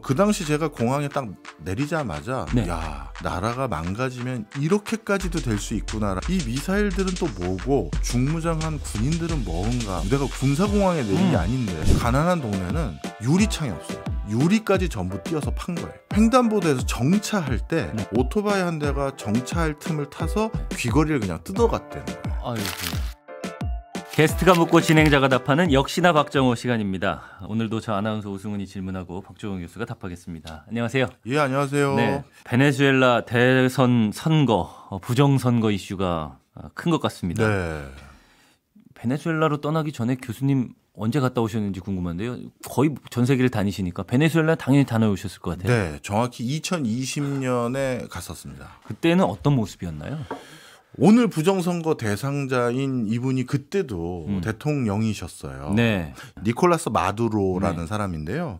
그 당시 제가 공항에 딱 내리자마자 네. 야, 나라가 망가지면 이렇게까지도 될 수 있구나. 이 미사일들은 또 뭐고 중무장한 군인들은 뭔가. 내가 군사공항에 내린 게 아닌데 가난한 동네는 유리창이 없어요. 유리까지 전부 띄어서 판 거예요. 횡단보도에서 정차할 때 오토바이 한 대가 정차할 틈을 타서 귀걸이를 그냥 뜯어갔다는 거예요. 아이고. 게스트가 묻고 진행자가 답하는 역시나 박정호 시간입니다. 오늘도 저 아나운서 오승훈이 질문하고 박정호 교수가 답하겠습니다. 안녕하세요. 예, 안녕하세요. 네, 베네수엘라 대선 선거, 부정선거 이슈가 큰 것 같습니다. 네. 베네수엘라로 떠나기 전에 교수님 언제 갔다 오셨는지 궁금한데요. 거의 전 세계를 다니시니까 베네수엘라 당연히 다녀오셨을 것 같아요. 네, 정확히 2020년에 갔었습니다. 그때는 어떤 모습이었나요? 오늘 부정선거 대상자인 이분이 그때도 대통령이셨어요. 네. 니콜라스 마두로라는 사람인데요.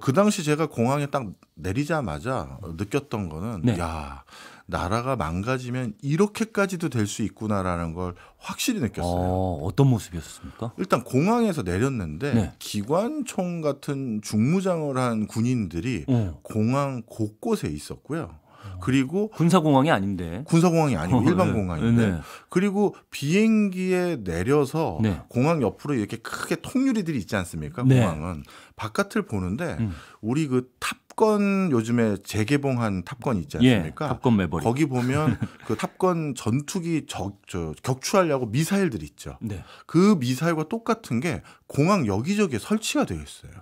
그 당시 제가 공항에 딱 내리자마자 느꼈던 거는 야, 나라가 망가지면 이렇게까지도 될 수 있구나라는 걸 확실히 느꼈어요. 어떤 모습이었습니까? 일단 공항에서 내렸는데 기관총 같은 중무장을 한 군인들이 공항 곳곳에 있었고요. 그리고 군사공항이 아닌데 군사공항이 아니고 일반 공항인데 그리고 비행기에 내려서 공항 옆으로 이렇게 크게 통유리들이 있지 않습니까? 공항은 바깥을 보는데 우리 그 탑건 요즘에 재개봉한 탑건 있지 않습니까? 탑건 매버릭. 거기 보면 그 탑건 전투기 격추하려고 미사일들이 있죠. 그 미사일과 똑같은 게 공항 여기저기에 설치가 되어 있어요.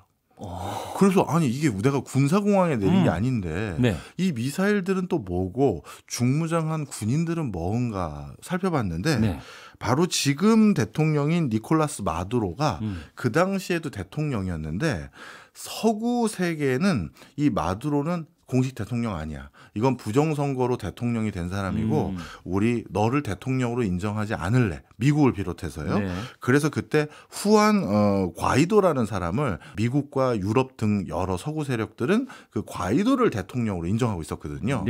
그래서 아니 이게 내가 군사공항에 내린 게 아닌데 이 미사일들은 또 뭐고 중무장한 군인들은 뭔가 살펴봤는데 바로 지금 대통령인 니콜라스 마두로가 그 당시에도 대통령이었는데 서구 세계는 이 마두로는 공식 대통령 아니야. 이건 부정선거로 대통령이 된 사람이고 우리 너를 대통령으로 인정하지 않을래. 미국을 비롯해서요. 그래서 그때 후안 과이도라는 사람을 미국과 유럽 등 여러 서구 세력들은 그 과이도를 대통령으로 인정하고 있었거든요.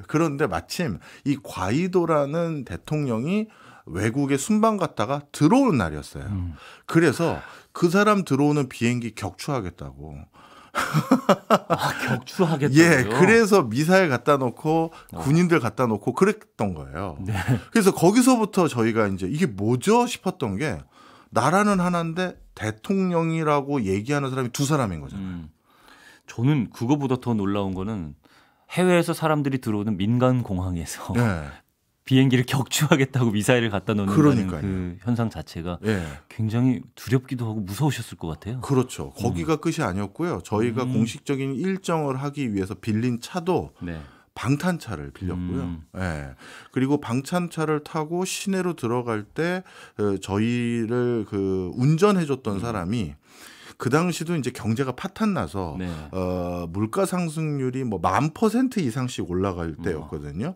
그런데 마침 이 과이도라는 대통령이 외국에 순방 갔다가 들어오는 날이었어요. 그래서 그 사람 들어오는 비행기 격추하겠다고. 격추하겠다고요? 예, 그래서 미사일 갖다 놓고 군인들 갖다 놓고 그랬던 거예요. 그래서 거기서부터 저희가 이제 이게 뭐죠 싶었던 게 나라는 하나인데 대통령이라고 얘기하는 사람이 두 사람인 거잖아요. 저는 그거보다 더 놀라운 거는 해외에서 사람들이 들어오는 민간 공항에서 비행기를 격추하겠다고 미사일을 갖다 놓는 그 현상 자체가 굉장히 두렵기도 하고 무서우셨을 것 같아요. 그렇죠. 거기가 끝이 아니었고요. 저희가 공식적인 일정을 하기 위해서 빌린 차도 방탄차를 빌렸고요. 그리고 방탄차를 타고 시내로 들어갈 때 저희를 그 운전해줬던 사람이 그 당시도 이제 경제가 파탄나서 물가 상승률이 뭐 10,000% 이상씩 올라갈 때였거든요.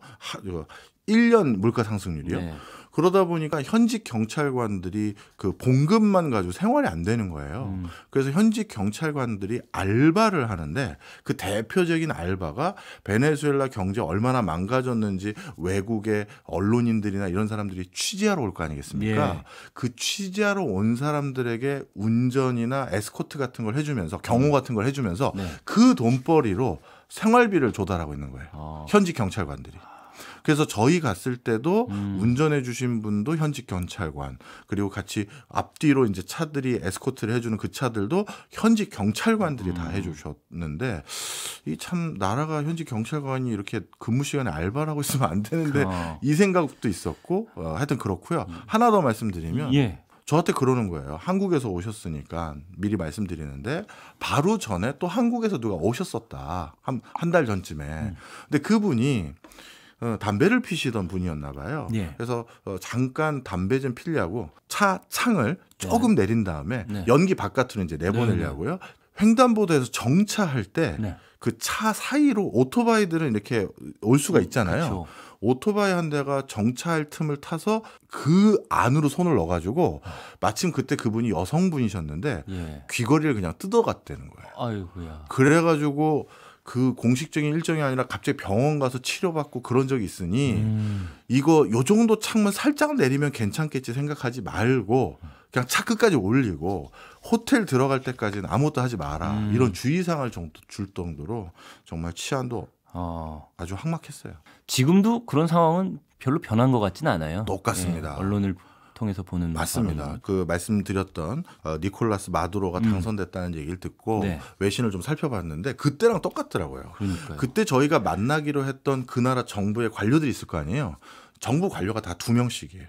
1년 물가 상승률이요. 그러다 보니까 현직 경찰관들이 그 봉급만 가지고 생활이 안 되는 거예요. 그래서 현직 경찰관들이 알바를 하는데 그 대표적인 알바가 베네수엘라 경제 얼마나 망가졌는지 외국의 언론인들이나 이런 사람들이 취재하러 올 거 아니겠습니까? 그 취재하러 온 사람들에게 운전이나 에스코트 같은 걸 해주면서 경호 같은 걸 해주면서 그 돈벌이로 생활비를 조달하고 있는 거예요. 현직 경찰관들이. 그래서 저희 갔을 때도 운전해 주신 분도 현직 경찰관, 그리고 같이 앞뒤로 이제 차들이 에스코트를 해주는 그 차들도 현직 경찰관들이 다 해주셨는데 이 참 나라가 현직 경찰관이 이렇게 근무 시간에 알바를 하고 있으면 안 되는데 이 생각도 있었고 하여튼 그렇고요. 하나 더 말씀드리면 저한테 그러는 거예요. 한국에서 오셨으니까 미리 말씀드리는데 바로 전에 또 한국에서 누가 오셨었다. 한 달 전쯤에. 근데 그분이 담배를 피시던 분이었나 봐요. 그래서 잠깐 담배 좀 피려고 차 창을 조금 내린 다음에 연기 바깥으로 이제 내보내려고요. 횡단보도에서 정차할 때 그 차 사이로 오토바이들은 이렇게 올 수가 있잖아요. 오토바이 한 대가 정차할 틈을 타서 그 안으로 손을 넣어가지고 마침 그때 그분이 여성분이셨는데 귀걸이를 그냥 뜯어갔다는 거예요. 아이고야. 그래가지고 그 공식적인 일정이 아니라 갑자기 병원 가서 치료받고 그런 적이 있으니 이거 요 정도 창문 살짝 내리면 괜찮겠지 생각하지 말고 그냥 차 끝까지 올리고 호텔 들어갈 때까지는 아무것도 하지 마라. 이런 주의사항을 줄 정도로 정말 치안도 아주 황막했어요. 지금도 그런 상황은 별로 변한 것 같지는 않아요. 똑같습니다. 예, 언론을 통해서 보는 맞습니다. 바로는. 그 말씀드렸던 니콜라스 마두로가 당선됐다는 얘기를 듣고 네. 외신을 좀 살펴봤는데 그때랑 똑같더라고요. 그러니까요. 그때 저희가 만나기로 했던 그 나라 정부의 관료들이 있을 거 아니에요. 정부 관료가 다 2명씩이에요.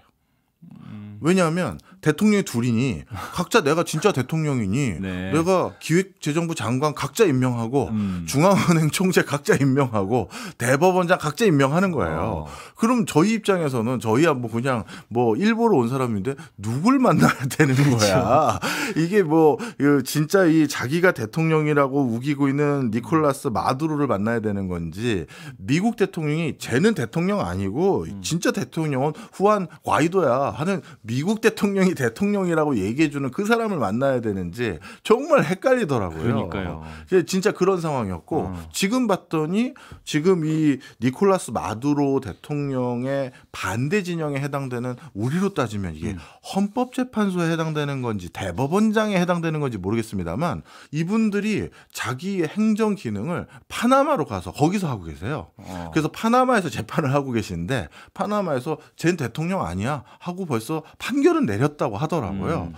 왜냐하면 대통령이 둘이니 각자 내가 진짜 대통령이니 네. 내가 기획재정부 장관 각자 임명하고 중앙은행 총재 각자 임명하고 대법원장 각자 임명하는 거예요. 그럼 저희 입장에서는 저희야 뭐 그냥 뭐 일보러 온 사람인데 누굴 만나야 되는 거야. 이게 뭐 진짜 이 자기가 대통령이라고 우기고 있는 니콜라스 마두로를 만나야 되는 건지 미국 대통령이 쟤는 대통령 아니고 진짜 대통령은 후안 과이도야 하는 미국 대통령이 대통령이라고 얘기해주는 그 사람을 만나야 되는지 정말 헷갈리더라고요. 그러니까요. 진짜 그런 상황이었고 지금 봤더니 지금 이 니콜라스 마두로 대통령의 반대 진영에 해당되는 우리로 따지면 이게 헌법재판소에 해당되는 건지 대법원장에 해당되는 건지 모르겠습니다만 이분들이 자기의 행정 기능을 파나마로 가서 거기서 하고 계세요. 그래서 파나마에서 재판을 하고 계신데 파나마에서 쟨 대통령 아니야 하고 벌써 판결은 내렸다고 하더라고요.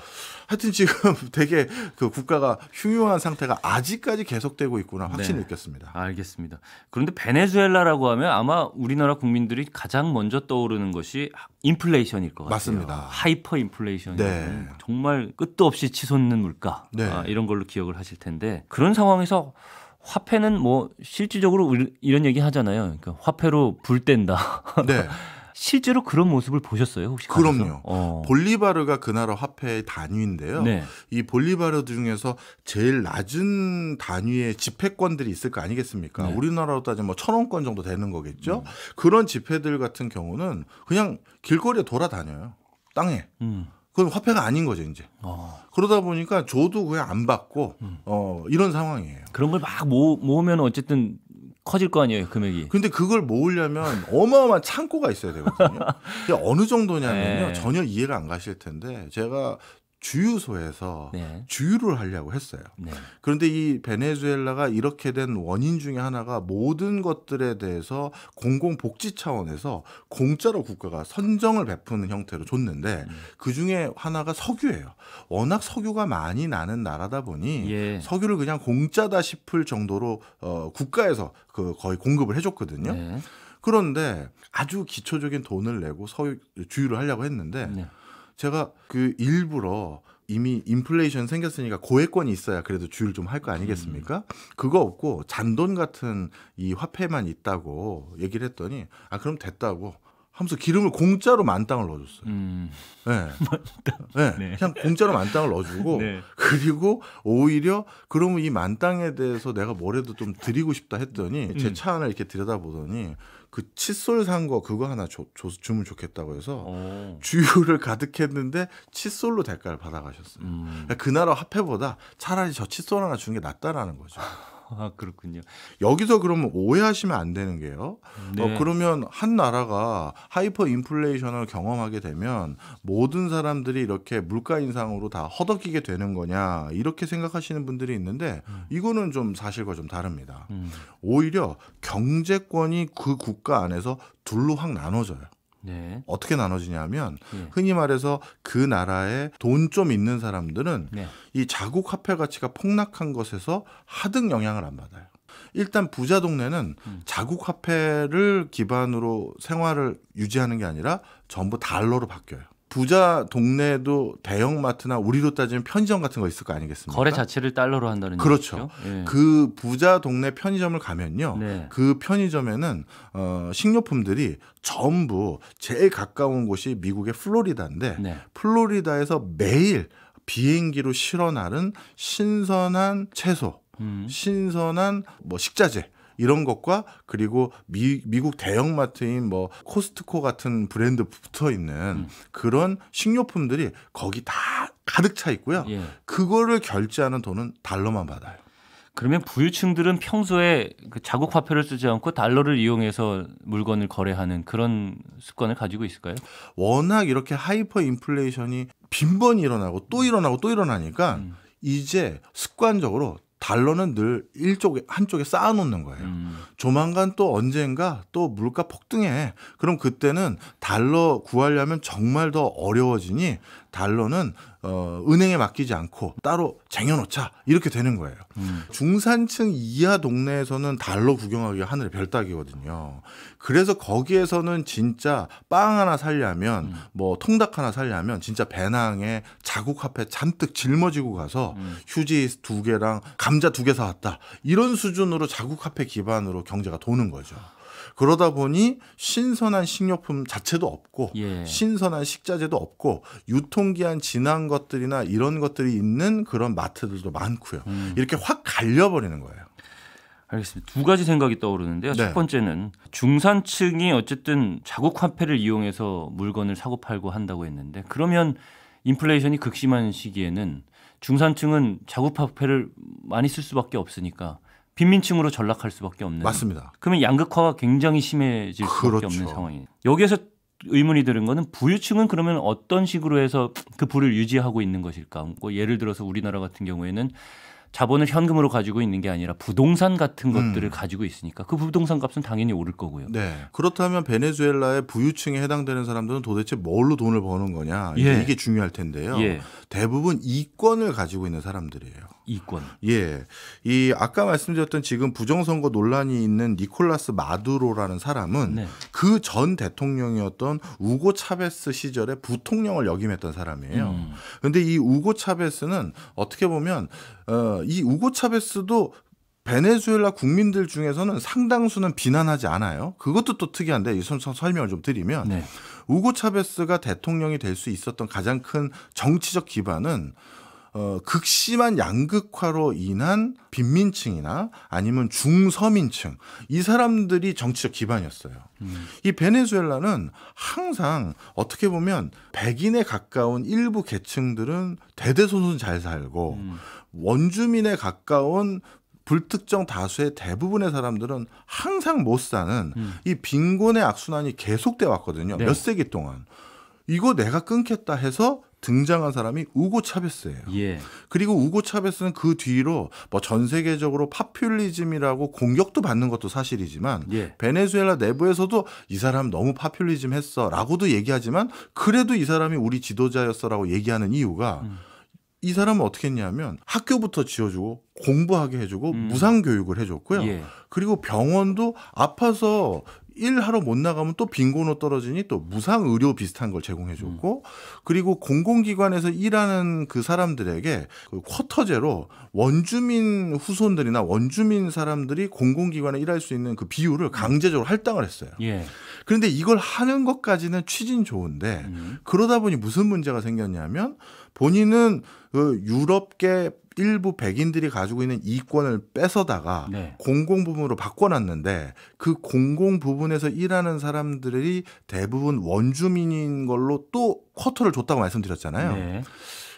하여튼 지금 되게 그 국가가 흉흉한 상태가 아직까지 계속되고 있구나 확실히 네. 느꼈습니다. 알겠습니다. 그런데 베네수엘라라고 하면 아마 우리나라 국민들이 가장 먼저 떠오르는 것이 인플레이션일 것 같아요. 맞습니다. 하이퍼 인플레이션. 네. 정말 끝도 없이 치솟는 물가 네. 이런 걸로 기억을 하실 텐데 그런 상황에서 화폐는 뭐 실질적으로 이런 얘기 하잖아요. 그러니까 화폐로 불 뗀다. 네. 실제로 그런 모습을 보셨어요? 혹시? 그럼요. 볼리바르가 그 나라 화폐의 단위인데요. 네. 이 볼리바르 중에서 제일 낮은 단위의 지폐권들이 있을 거 아니겠습니까? 네. 우리나라로 따지면 뭐 1,000원권 정도 되는 거겠죠. 그런 지폐들 같은 경우는 그냥 길거리에 돌아다녀요. 땅에. 그건 화폐가 아닌 거죠, 이제. 그러다 보니까 줘도 그냥 안 받고 이런 상황이에요. 그런 걸 막 모으면 어쨌든 커질 거 아니에요, 금액이. 근데 그걸 모으려면 어마어마한 창고가 있어야 되거든요. 어느 정도냐면요. 네. 전혀 이해가 안 가실 텐데 제가 주유소에서 네. 주유를 하려고 했어요. 네. 그런데 이 베네수엘라가 이렇게 된 원인 중에 하나가 모든 것들에 대해서 공공복지 차원에서 공짜로 국가가 선정을 베푸는 형태로 줬는데 그중에 하나가 석유예요. 워낙 석유가 많이 나는 나라다 보니 예. 석유를 그냥 공짜다 싶을 정도로 국가에서 거의 공급을 해줬거든요. 네. 그런데 아주 기초적인 돈을 내고 주유를 하려고 했는데 네. 제가 그 일부러 이미 인플레이션 생겼으니까 고액권이 있어야 그래도 주유를 좀 할 거 아니겠습니까? 그거 없고 잔돈 같은 이 화폐만 있다고 얘기를 했더니 그럼 됐다고 하면서 기름을 공짜로 만땅을 넣어줬어요. 네. 네. 네. 그냥 공짜로 만땅을 넣어주고 네. 그리고 오히려 그러면 이 만땅에 대해서 내가 뭐라도 좀 드리고 싶다 했더니 제 차 안을 이렇게 들여다보더니 그 칫솔 산 거 그거 하나 주면 좋겠다고 해서 주유를 가득했는데 칫솔로 대가를 받아가셨어요. 그 나라 화폐보다 차라리 저 칫솔 하나 주는 게 낫다라는 거죠. 그렇군요. 여기서 그러면 오해하시면 안 되는 게요. 네. 그러면 한 나라가 하이퍼 인플레이션을 경험하게 되면 모든 사람들이 이렇게 물가 인상으로 다 허덕이게 되는 거냐 이렇게 생각하시는 분들이 있는데 이거는 좀 사실과 좀 다릅니다. 오히려 경제권이 그 국가 안에서 둘로 확 나눠져요. 네. 어떻게 나눠지냐면 흔히 말해서 그 나라에 돈 좀 있는 사람들은 이 자국 화폐 가치가 폭락한 것에서 하등 영향을 안 받아요. 일단 부자 동네는 자국 화폐를 기반으로 생활을 유지하는 게 아니라 전부 달러로 바뀌어요. 부자 동네도 대형마트나 우리로 따지면 편의점 같은 거 있을 거 아니겠습니까? 거래 자체를 달러로 한다는 그렇죠. 얘기죠? 예. 그 부자 동네 편의점을 가면요. 네. 그 편의점에는 식료품들이 전부 제일 가까운 곳이 미국의 플로리다인데 네. 플로리다에서 매일 비행기로 실어 나른 신선한 채소, 신선한 뭐 식자재 이런 것과 그리고 미국 대형마트인 뭐 코스트코 같은 브랜드 붙어 있는 그런 식료품들이 거기 다 가득 차 있고요. 예. 그거를 결제하는 돈은 달러만 받아요. 그러면 부유층들은 평소에 그 자국 화폐를 쓰지 않고 달러를 이용해서 물건을 거래하는 그런 습관을 가지고 있을까요? 워낙 이렇게 하이퍼 인플레이션이 빈번히 일어나고 또 일어나고 또 일어나니까 이제 습관적으로 달러는 늘 한쪽에 쌓아놓는 거예요. 조만간 또 언젠가 또 물가 폭등해. 그럼 그때는 달러 구하려면 정말 더 어려워지니 달러는 은행에 맡기지 않고 따로 쟁여놓자 이렇게 되는 거예요. 중산층 이하 동네에서는 달러 구경하기가 하늘의 별 따기거든요. 그래서 거기에서는 진짜 빵 하나 살려면 뭐 통닭 하나 살려면 진짜 배낭에 자국 화폐 잔뜩 짊어지고 가서 휴지 2개랑 감자 2개 사왔다. 이런 수준으로 자국 화폐 기반으로 경제가 도는 거죠. 그러다 보니 신선한 식료품 자체도 없고 예. 신선한 식자재도 없고 유통기한 지난 것들이나 이런 것들이 있는 그런 마트들도 많고요. 이렇게 확 갈려버리는 거예요. 알겠습니다. 2가지 생각이 떠오르는데요. 네. 첫 번째는 중산층이 어쨌든 자국 화폐를 이용해서 물건을 사고 팔고 한다고 했는데 그러면 인플레이션이 극심한 시기에는 중산층은 자국 화폐를 많이 쓸 수밖에 없으니까 빈민층으로 전락할 수밖에 없는. 맞습니다. 그러면 양극화가 굉장히 심해질 수밖에 그렇죠. 없는 상황이에요. 여기에서 의문이 드는 거는 부유층은 그러면 어떤 식으로 해서 그 부를 유지하고 있는 것일까? 뭐 예를 들어서 우리나라 같은 경우에는 자본을 현금으로 가지고 있는 게 아니라 부동산 같은 것들을 가지고 있으니까 그 부동산 값은 당연히 오를 거고요. 네. 그렇다면 베네수엘라의 부유층에 해당되는 사람들은 도대체 뭘로 돈을 버는 거냐? 예. 이게 중요할 텐데요. 예. 대부분 이권을 가지고 있는 사람들이에요. 이권. 예. 이 아까 말씀드렸던 지금 부정선거 논란이 있는 니콜라스 마두로라는 사람은 네. 그 전 대통령이었던 우고 차베스 시절에 부통령을 역임했던 사람이에요. 그런데 이 우고 차베스는 어떻게 보면 이 우고 차베스도 베네수엘라 국민들 중에서는 상당수는 비난하지 않아요. 그것도 또 특이한데 설명을 좀 드리면 네. 우고 차베스가 대통령이 될 수 있었던 가장 큰 정치적 기반은 극심한 양극화로 인한 빈민층이나 아니면 중서민층 이 사람들이 정치적 기반이었어요. 이 베네수엘라는 항상 어떻게 보면 백인에 가까운 일부 계층들은 대대손손 잘 살고 원주민에 가까운 불특정 다수의 대부분의 사람들은 항상 못 사는 이 빈곤의 악순환이 계속돼 왔거든요. 네. 몇 세기 동안. 이거 내가 끊겠다 해서 등장한 사람이 우고 차베스예요. 예. 그리고 우고 차베스는 그 뒤로 뭐 전 세계적으로 파퓰리즘이라고 공격도 받는 것도 사실이지만 예. 베네수엘라 내부에서도 이 사람 너무 파퓰리즘 했어라고도 얘기하지만 그래도 이 사람이 우리 지도자였어라고 얘기하는 이유가 이 사람은 어떻게 했냐면 학교부터 지어주고 공부하게 해주고 무상교육을 해줬고요. 예. 그리고 병원도 아파서 일하러 못 나가면 또 빈곤으로 떨어지니 또 무상의료 비슷한 걸 제공해줬고 그리고 공공기관에서 일하는 그 사람들에게 그 쿼터제로 원주민 후손들이나 원주민 사람들이 공공기관에 일할 수 있는 그 비율을 강제적으로 할당을 했어요. 예. 그런데 이걸 하는 것까지는 취지는 좋은데 그러다 보니 무슨 문제가 생겼냐면 본인은 그 유럽계 일부 백인들이 가지고 있는 이권을 뺏어다가 네. 공공부문으로 바꿔놨는데 그 공공부문에서 일하는 사람들이 대부분 원주민인 걸로 또 쿼터를 줬다고 말씀드렸잖아요. 네.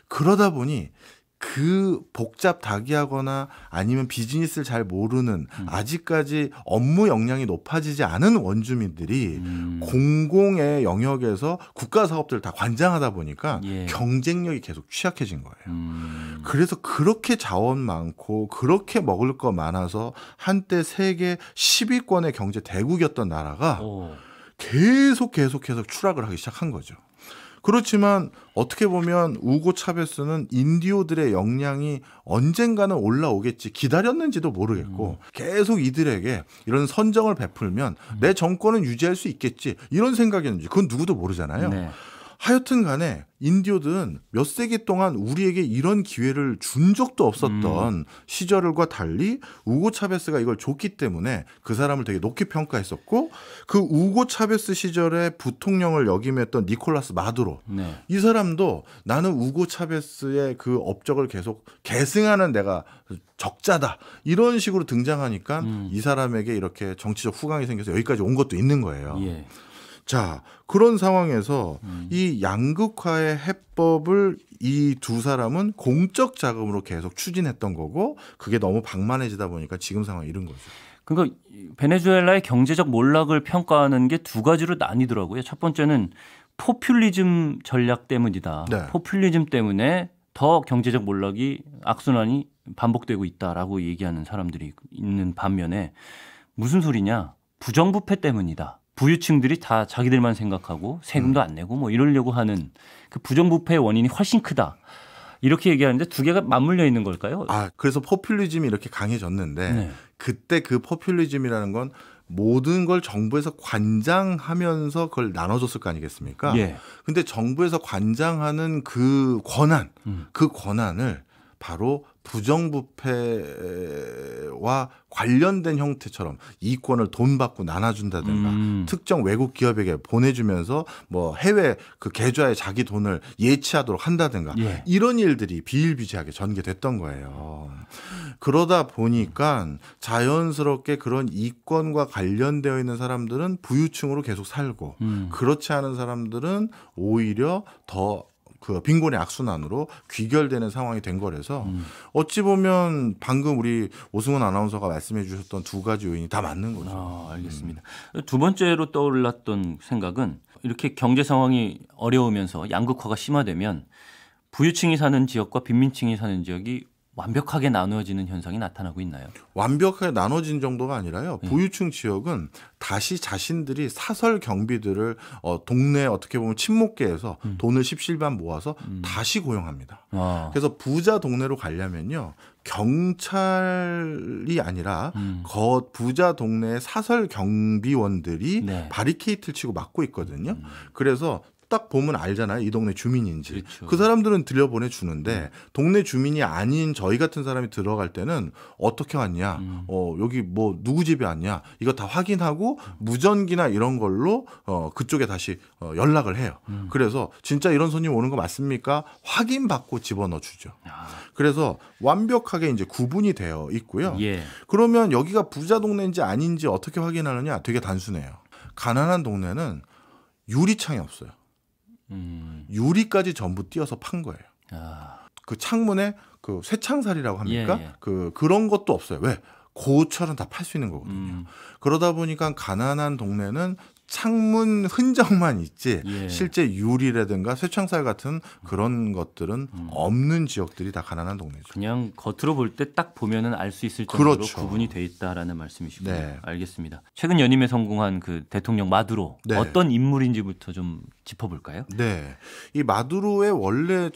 그러다 보니 그 복잡 다기하거나 아니면 비즈니스를 잘 모르는 아직까지 업무 역량이 높아지지 않은 원주민들이 공공의 영역에서 국가 사업들을 다 관장하다 보니까 예. 경쟁력이 계속 취약해진 거예요. 그래서 그렇게 자원 많고 그렇게 먹을 거 많아서 한때 세계 10위권의 경제 대국이었던 나라가 계속해서 추락을 하기 시작한 거죠. 그렇지만 어떻게 보면 우고 차베스는 인디오들의 역량이 언젠가는 올라오겠지 기다렸는지도 모르겠고 계속 이들에게 이런 선정을 베풀면 내 정권은 유지할 수 있겠지 이런 생각이었는지 그건 누구도 모르잖아요. 네. 하여튼 간에 인디오들은 몇 세기 동안 우리에게 이런 기회를 준 적도 없었던 시절과 달리 우고 차베스가 이걸 줬기 때문에 그 사람을 되게 높게 평가했었고 그 우고 차베스 시절에 부통령을 역임했던 니콜라스 마두로 네. 이 사람도 나는 우고 차베스의 그 업적을 계속 계승하는 내가 적자다 이런 식으로 등장하니까 이 사람에게 이렇게 정치적 후광이 생겨서 여기까지 온 것도 있는 거예요. 예. 자, 그런 상황에서 이 양극화의 해법을 이 두 사람은 공적 자금으로 계속 추진했던 거고 그게 너무 방만해지다 보니까 지금 상황이 이런 거죠. 그러니까 베네수엘라의 경제적 몰락을 평가하는 게 두 가지로 나뉘더라고요. 첫 번째는 포퓰리즘 전략 때문이다. 네. 포퓰리즘 때문에 더 경제적 몰락이 악순환이 반복되고 있다라고 얘기하는 사람들이 있는 반면에 무슨 소리냐? 부정부패 때문이다. 부유층들이 다 자기들만 생각하고 세금도 안 내고 뭐 이러려고 하는 그 부정부패의 원인이 훨씬 크다. 이렇게 얘기하는데 두 개가 맞물려 있는 걸까요? 그래서 포퓰리즘이 이렇게 강해졌는데 네. 그때 그 포퓰리즘이라는 건 모든 걸 정부에서 관장하면서 그걸 나눠줬을 거 아니겠습니까? 예. 근데 정부에서 관장하는 그 권한, 그 권한을 바로 부정부패와 관련된 형태처럼 이권을 돈 받고 나눠준다든가 특정 외국 기업에게 보내주면서 뭐 해외 그 계좌에 자기 돈을 예치하도록 한다든가 예. 이런 일들이 비일비재하게 전개됐던 거예요. 그러다 보니까 자연스럽게 그런 이권과 관련되어 있는 사람들은 부유층으로 계속 살고 그렇지 않은 사람들은 오히려 더 그 빈곤의 악순환으로 귀결되는 상황이 된 거라서 어찌 보면 방금 우리 오승훈 아나운서가 말씀해 주셨던 두 가지 요인이 다 맞는 거죠. 알겠습니다. 두 번째로 떠올랐던 생각은 이렇게 경제 상황이 어려우면서 양극화가 심화되면 부유층이 사는 지역과 빈민층이 사는 지역이 완벽하게 나누어지는 현상이 나타나고 있나요? 완벽하게 나눠진 정도가 아니라요. 부유층 지역은 다시 자신들이 사설 경비들을 동네 어떻게 보면 친목계에서 돈을 십실반 모아서 다시 고용합니다. 그래서 부자 동네로 가려면요. 경찰이 아니라 부자 동네의 사설 경비원들이 네. 바리케이트를 치고 막고 있거든요. 그래서 딱 보면 알잖아요. 이 동네 주민인지. 그렇죠. 그 사람들은 들여보내주는데 동네 주민이 아닌 저희 같은 사람이 들어갈 때는 어떻게 왔냐. 여기 뭐 누구 집에 왔냐. 이거 다 확인하고 무전기나 이런 걸로 그쪽에 다시 연락을 해요. 그래서 진짜 이런 손님 오는 거 맞습니까? 확인받고 집어넣어 주죠. 그래서 완벽하게 이제 구분이 되어 있고요. 예. 그러면 여기가 부자 동네인지 아닌지 어떻게 확인하느냐? 되게 단순해요. 가난한 동네는 유리창이 없어요. 유리까지 전부 띄어서 판 거예요. 그 창문에 그 쇠창살이라고 합니까? 예. 그런 것도 없어요. 왜? 고철은 다 팔 수 있는 거거든요. 그러다 보니까 가난한 동네는 창문 흔적만 있지 예. 실제 유리라든가 쇠창살 같은 그런 것들은 없는 지역들이 다 가난한 동네죠. 그냥 겉으로 볼 때 딱 보면은 알 수 있을 정도로 그렇죠. 구분이 돼 있다라는 말씀이시군요. 네. 알겠습니다. 최근 연임에 성공한 그 대통령 마두로 네. 어떤 인물인지부터 좀 짚어볼까요? 네, 이 마두로의 원래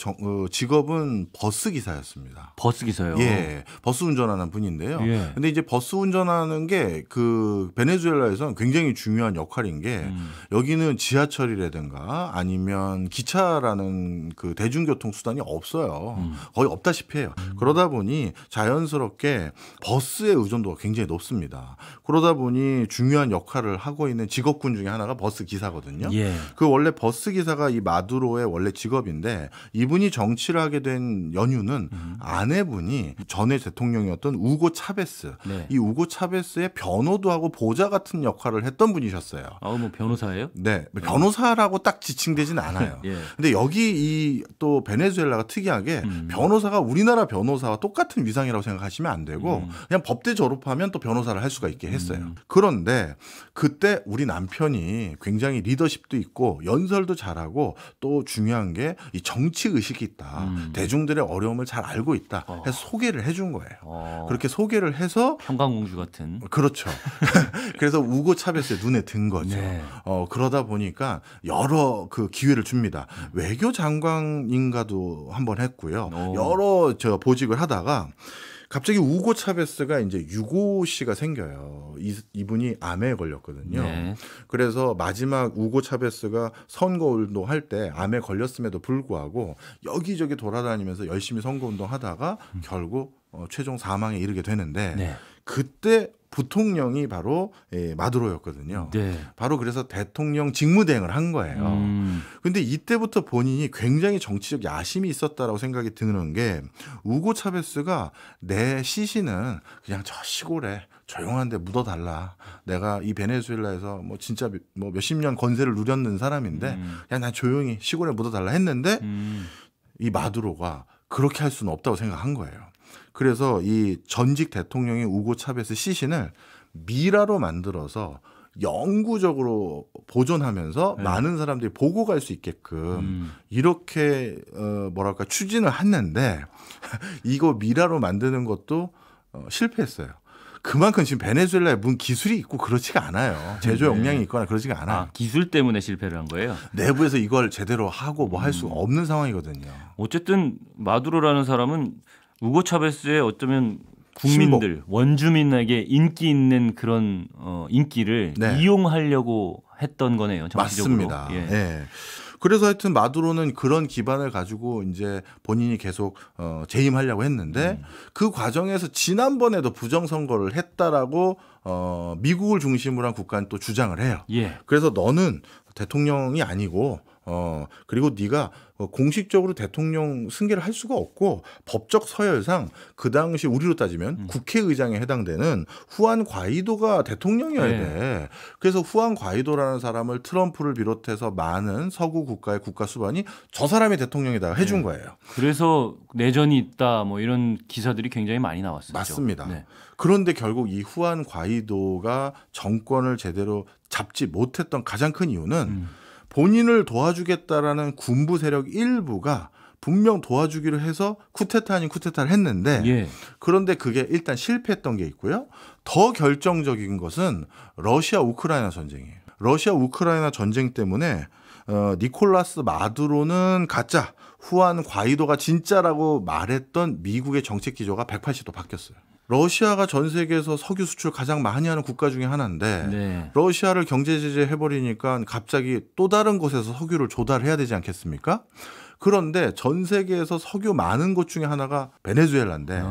직업은 버스 기사였습니다. 버스 기사요. 예, 버스 운전하는 분인데요. 예. 근데 이제 버스 운전하는 게 그 베네수엘라에서는 굉장히 중요한 역할인 게 여기는 지하철이라든가 아니면 기차라는 그 대중교통 수단이 없어요. 거의 없다시피 해요. 그러다 보니 자연스럽게 버스의 의존도가 굉장히 높습니다. 그러다 보니 중요한 역할을 하고 있는 직업군 중에 하나가 버스 기사거든요. 예. 그 원래 버스 기사가 이 마두로의 원래 직업인데 이분이 정치를 하게 된 연유는 아내분이 전에 대통령이었던 우고 차베스, 네. 이 우고 차베스의 변호도 하고 보좌 같은 역할을 했던 분이셨어요. 뭐 변호사예요? 네, 변호사라고 딱 지칭되지는 않아요. 예. 근데 여기 이 또 베네수엘라가 특이하게 변호사가 우리나라 변호사와 똑같은 위상이라고 생각하시면 안 되고 그냥 법대 졸업하면 또 변호사를 할 수가 있게 했어요. 그런데 그때 우리 남편이 굉장히 리더십도 있고 연설도 잘하고 또 중요한 게 이 정치 의식이 있다. 대중들의 어려움을 잘 알고 있다. 해서 소개를 해준 거예요. 그렇게 소개를 해서 평강공주 같은. 그렇죠. 그래서 우고 차베스의 눈에 든 거죠. 네. 그러다 보니까 여러 그 기회를 줍니다. 외교 장관인가도 한번 했고요. 여러 보직을 하다가 갑자기 우고 차베스가 이제 유고 씨가 생겨요. 이분이 암에 걸렸거든요. 네. 그래서 마지막 우고 차베스가 선거운동 할 때 암에 걸렸음에도 불구하고 여기저기 돌아다니면서 열심히 선거운동 하다가 결국 최종 사망에 이르게 되는데 네. 그때 부통령이 바로 마두로였거든요. 네. 바로 그래서 대통령 직무대행을 한 거예요. 근데 이때부터 본인이 굉장히 정치적 야심이 있었다라고 생각이 드는 게 우고 차베스가 내 시신은 그냥 저 시골에 조용한 데 묻어달라. 내가 이 베네수엘라에서 뭐 진짜 뭐 몇십 년 권세를 누렸는 사람인데 그냥 난 조용히 시골에 묻어달라 했는데 이 마두로가 그렇게 할 수는 없다고 생각한 거예요. 그래서 이 전직 대통령인 우고 차베스 시신을 미라로 만들어서 영구적으로 보존하면서 네. 많은 사람들이 보고 갈 수 있게끔 이렇게 뭐랄까 추진을 했는데 이거 미라로 만드는 것도 실패했어요. 그만큼 지금 베네수엘라에 문 기술이 있고 그렇지가 않아요. 제조 역량이 있거나 그렇지가 않아요. 기술 때문에 실패를 한 거예요? 내부에서 이걸 제대로 하고 뭐 할 수가 없는 상황이거든요. 어쨌든 마두로라는 사람은 우고 차베스의 어쩌면 국민들, 신복. 원주민에게 인기 있는 그런 인기를 네. 이용하려고 했던 거네요. 정치적으로. 맞습니다. 예. 네. 그래서 하여튼 마두로는 그런 기반을 가지고 이제 본인이 계속 재임하려고 했는데 그 과정에서 지난번에도 부정선거를 했다라고 미국을 중심으로 한 국가는 또 주장을 해요. 예. 그래서 너는 대통령이 아니고 그리고 네가 공식적으로 대통령 승계를 할 수가 없고 법적 서열상 그 당시 우리로 따지면 국회의장에 해당되는 후안 과이도가 대통령이어야 돼. 그래서 후안 과이도라는 사람을 트럼프를 비롯해서 많은 서구 국가의 국가 수반이 저 사람이 대통령이다 해준 거예요. 그래서 내전이 있다 뭐 이런 기사들이 굉장히 많이 나왔었죠. 맞습니다. 네. 그런데 결국 이 후안 과이도가 정권을 제대로 잡지 못했던 가장 큰 이유는 본인을 도와주겠다라는 군부 세력 일부가 분명 도와주기로 해서 쿠데타 아닌 쿠데타를 했는데 그런데 그게 일단 실패했던 게 있고요. 더 결정적인 것은 러시아 우크라이나 전쟁이에요. 러시아 우크라이나 전쟁 때문에 니콜라스 마두로는 가짜, 후안 과이도가 진짜라고 말했던 미국의 정책 기조가 180도 바뀌었어요. 러시아가 전 세계에서 석유 수출 가장 많이 하는 국가 중에 하나인데 러시아를 경제 제재해버리니까 갑자기 또 다른 곳에서 석유를 조달해야 되지 않겠습니까? 그런데 전 세계에서 석유 많은 곳 중에 하나가 베네수엘라인데